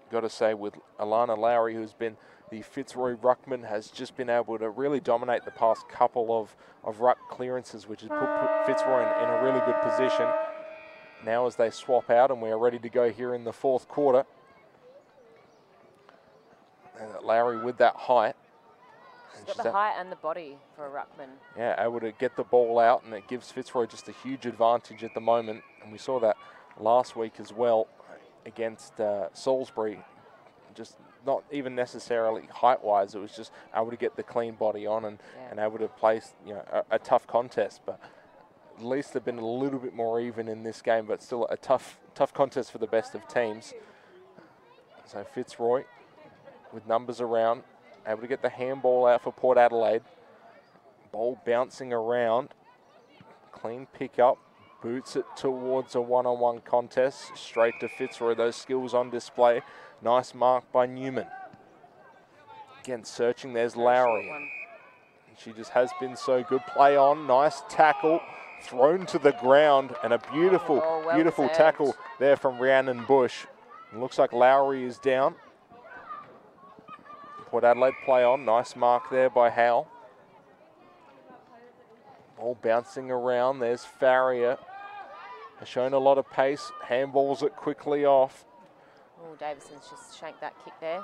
got to say, with Alana Lowry, who's been the Fitzroy ruckman, has just been able to really dominate the past couple of ruck clearances, which has put Fitzroy in a really good position. Now as they swap out, and we are ready to go here in the fourth quarter. And Lowry with that height. She's got the height and the body for a ruckman. Yeah, able to get the ball out, and it gives Fitzroy just a huge advantage at the moment. And we saw that last week as well against Salisbury. Just not even necessarily height-wise, it was just able to get the clean body on and able to place, you know, a tough contest. But at least they've been a little bit more even in this game, but still a tough contest for the best of teams. So Fitzroy with numbers around, able to get the handball out for Port Adelaide. Ball bouncing around. Clean pick up. Boots it towards a one-on-one contest. Straight to Fitzroy. Those skills on display. Nice mark by Newman. Again, searching. There's Lowry. She just has been so good. Play on. Nice tackle. Thrown to the ground. And a beautiful, beautiful tackle there from Rhiannon Bush. It looks like Lowry is down. Port Adelaide play on. Nice mark there by Howell. Ball bouncing around. There's Farrier. Has shown a lot of pace. Handballs it quickly off. Oh, Davison's just shanked that kick there.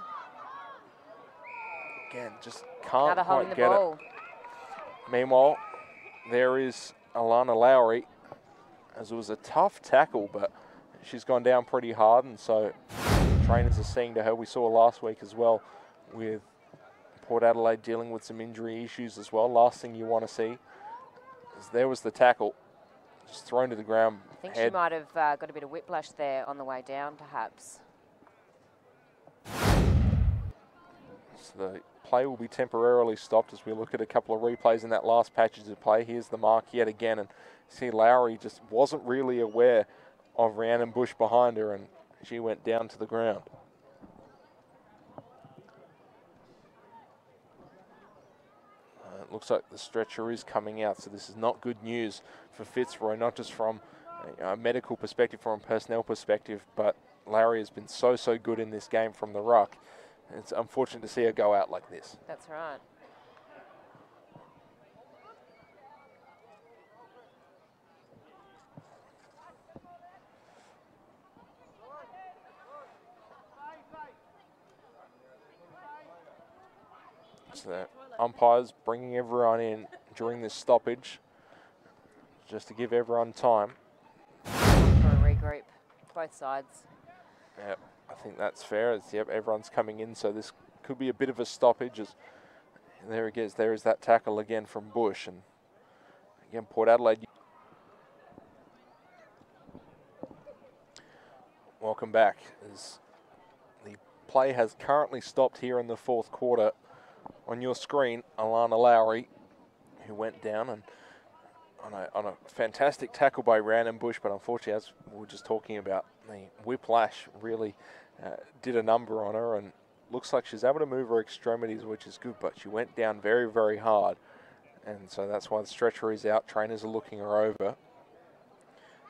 Again, just can't Another hole in quite the get ball. it. Meanwhile, there is Alana Lowry. As it was a tough tackle, but she's gone down pretty hard, and so trainers are seeing to her. We saw last week as well, with Port Adelaide dealing with some injury issues as well. Last thing you want to see is there was the tackle, just thrown to the ground. I think she might have got a bit of whiplash there on the way down, perhaps. So the play will be temporarily stopped as we look at a couple of replays in that last passage of play. Here's the mark yet again, and see Lowry just wasn't really aware of Rhiannon Bush behind her, and she went down to the ground. It looks like the stretcher is coming out, so this is not good news for Fitzroy, not just from a medical perspective, from a personnel perspective, but Larry has been so good in this game from the ruck. It's unfortunate to see her go out like this. That's right. So the umpires bringing everyone in during this stoppage, just to give everyone time. For a regroup, both sides. Yep, I think that's fair. Yep, everyone's coming in, so this could be a bit of a stoppage. As there it is. There is that tackle again from Bush, and again Port Adelaide. Welcome back. As the play has currently stopped here in the fourth quarter. On your screen, Alana Lowry, who went down and on a fantastic tackle by Rhiannon Bush, but unfortunately, as we were just talking about, the whiplash really did a number on her, and looks like she's able to move her extremities, which is good, but she went down very hard, and so that's why the stretcher is out. Trainers are looking her over.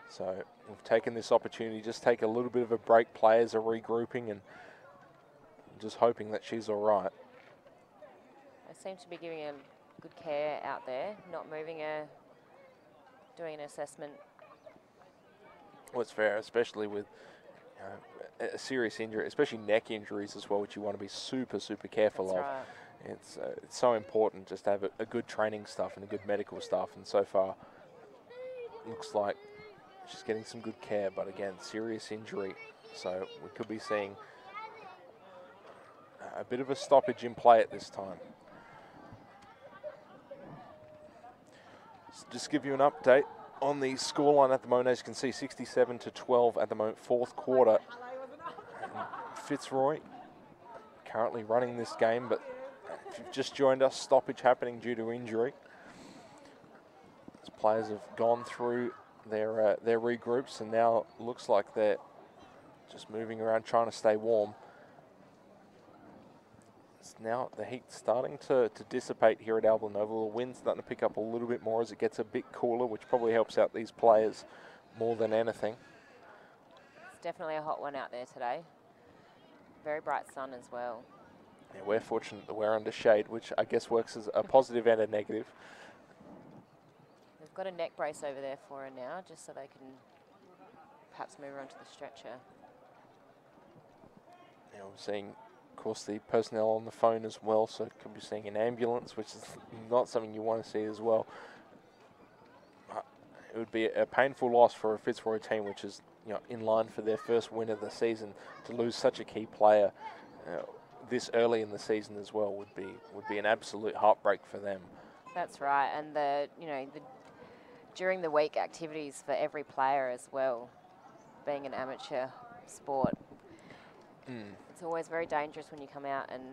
So we've taken this opportunity, just take a little bit of a break, players are regrouping and just hoping that she's all right. They seem to be giving her good care out there, not moving her, doing an assessment. Well, it's fair, especially with a serious injury, especially neck injuries as well, which you want to be super, super careful That's of. right. It's so important just to have a good training staff and a good medical staff, and so far looks like she's getting some good care, but again, serious injury. So we could be seeing a bit of a stoppage in play at this time. So just give you an update on the scoreline at the moment. As you can see, 67-12 at the moment, fourth quarter. And Fitzroy currently running this game, but if you've just joined us, stoppage happening due to injury. As players have gone through their regroups, and now looks like they're just moving around trying to stay warm. It's now the heat starting to dissipate here at Albion Oval. The wind's starting to pick up a little bit more as it gets a bit cooler, which probably helps out these players more than anything. It's definitely a hot one out there today. Very bright sun as well. Yeah, we're fortunate that we're under shade, which I guess works as a positive and a negative. They've got a neck brace over there for her now, just so they can perhaps move her onto the stretcher. Now we're seeing, of course, the personnel on the phone as well, so could be seeing an ambulance, which is not something you want to see as well. It would be a painful loss for a Fitzroy team, which is in line for their first win of the season. To lose such a key player this early in the season as well would be an absolute heartbreak for them. That's right, and the during the week activities for every player as well, being an amateur sport. It's always very dangerous when you come out and...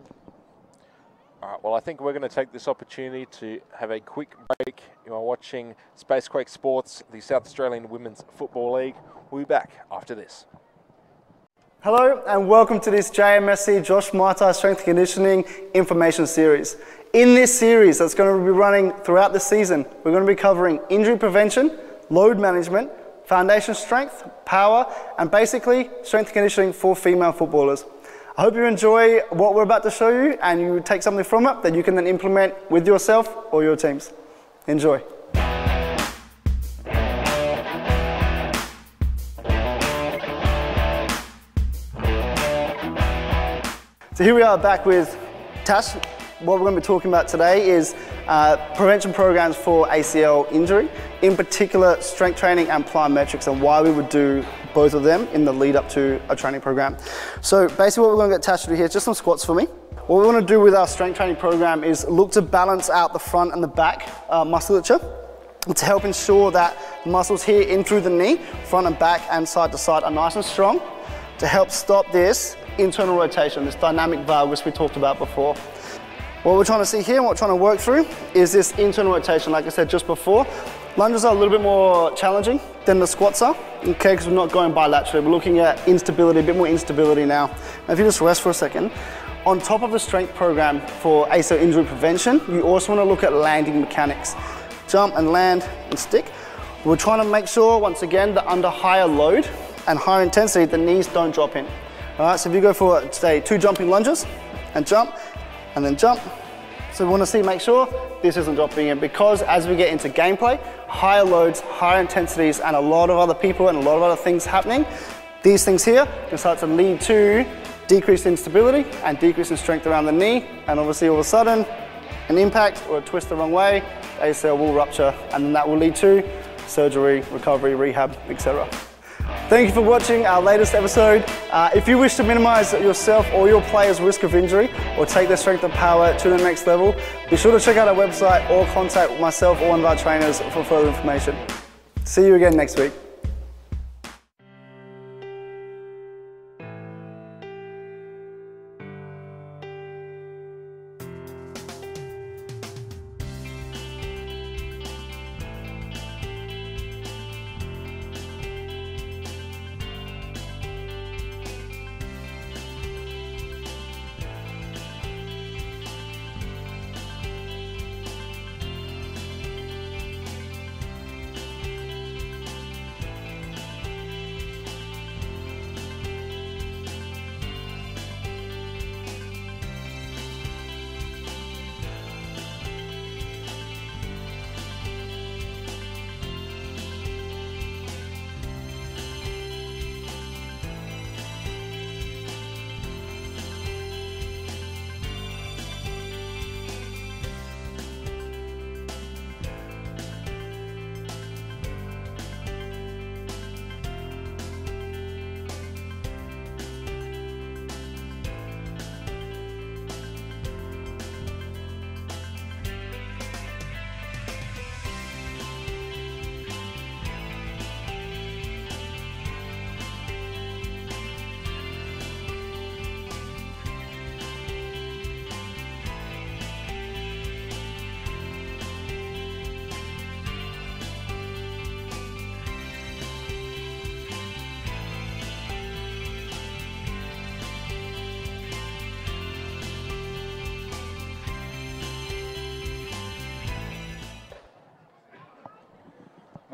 All right, well, I think we're going to take this opportunity to have a quick break. You are watching Spacequake Sports, the South Australian Women's Football League. We'll be back after this. Hello and welcome to this JMSC Josh Maitai Strength and Conditioning Information Series. In this series that's going to be running throughout the season, we're going to be covering injury prevention, load management, foundation strength, power, and basically strength and conditioning for female footballers. I hope you enjoy what we're about to show you and you take something from it that you can then implement with yourself or your teams. Enjoy. So here we are back with Tash. What we're going to be talking about today is prevention programs for ACL injury, in particular strength training and plyometrics, and why we would do both of them in the lead up to a training program. So basically what we're going to get Tash to do here is just some squats for me. What we want to do with our strength training program is look to balance out the front and the back musculature to help ensure that the muscles here in through the knee, front and back and side to side, are nice and strong to help stop this internal rotation, this dynamic valgus we talked about before. What we're trying to see here and what we're trying to work through is this internal rotation, like I said just before. Lunges are a little bit more challenging than the squats are, okay, because we're not going bilaterally. We're looking at instability, a bit more instability now. Now if you just rest for a second, on top of the strength program for ACL injury prevention, you also want to look at landing mechanics. Jump and land and stick. We're trying to make sure, once again, that under higher load and higher intensity, the knees don't drop in. All right, so if you go for, say, 2 jumping lunges and then jump. So we want to see, make sure this isn't dropping in, because as we get into gameplay, higher loads, higher intensities, and a lot of other people and a lot of other things happening, these things here can start to lead to decreased instability and decrease in strength around the knee, and obviously all of a sudden, an impact or a twist the wrong way, ACL will rupture, and then that will lead to surgery, recovery, rehab, etc. Thank you for watching our latest episode. If you wish to minimize yourself or your players' risk of injury or take their strength and power to the next level, be sure to check out our website or contact myself or one of our trainers for further information. See you again next week.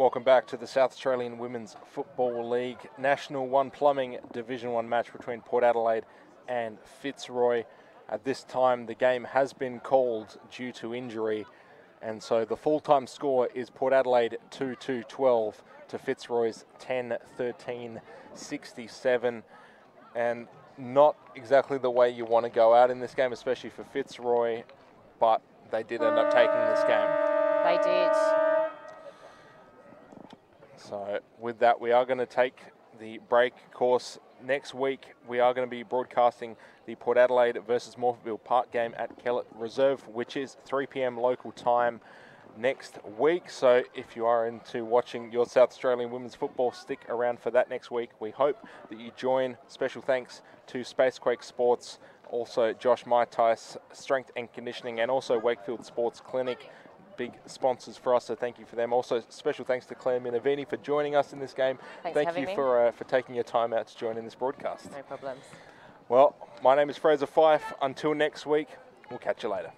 Welcome back to the South Australian Women's Football League National 1 Plumbing Division 1 match between Port Adelaide and Fitzroy. At this time, the game has been called due to injury, and so the full-time score is Port Adelaide 2-2-12 to Fitzroy's 10-13-67, and not exactly the way you want to go out in this game, especially for Fitzroy, but they did end up taking this game. They did. So with that, we are going to take the break. Of course, next week we are going to be broadcasting the Port Adelaide versus Morphettville Park game at Kellett Reserve, which is 3 p.m. local time next week. So if you are into watching your South Australian women's football, stick around for that next week. We hope that you join. Special thanks to Spacequake Sports, also Josh Maitais, Strength and Conditioning, and also Wakefield Sports Clinic. Big sponsors for us, so thank you for them. Also, special thanks to Claire Minavini for joining us in this game. Thank you for taking your time out to join in this broadcast. No problems. Well, my name is Fraser Fife. Until next week, we'll catch you later.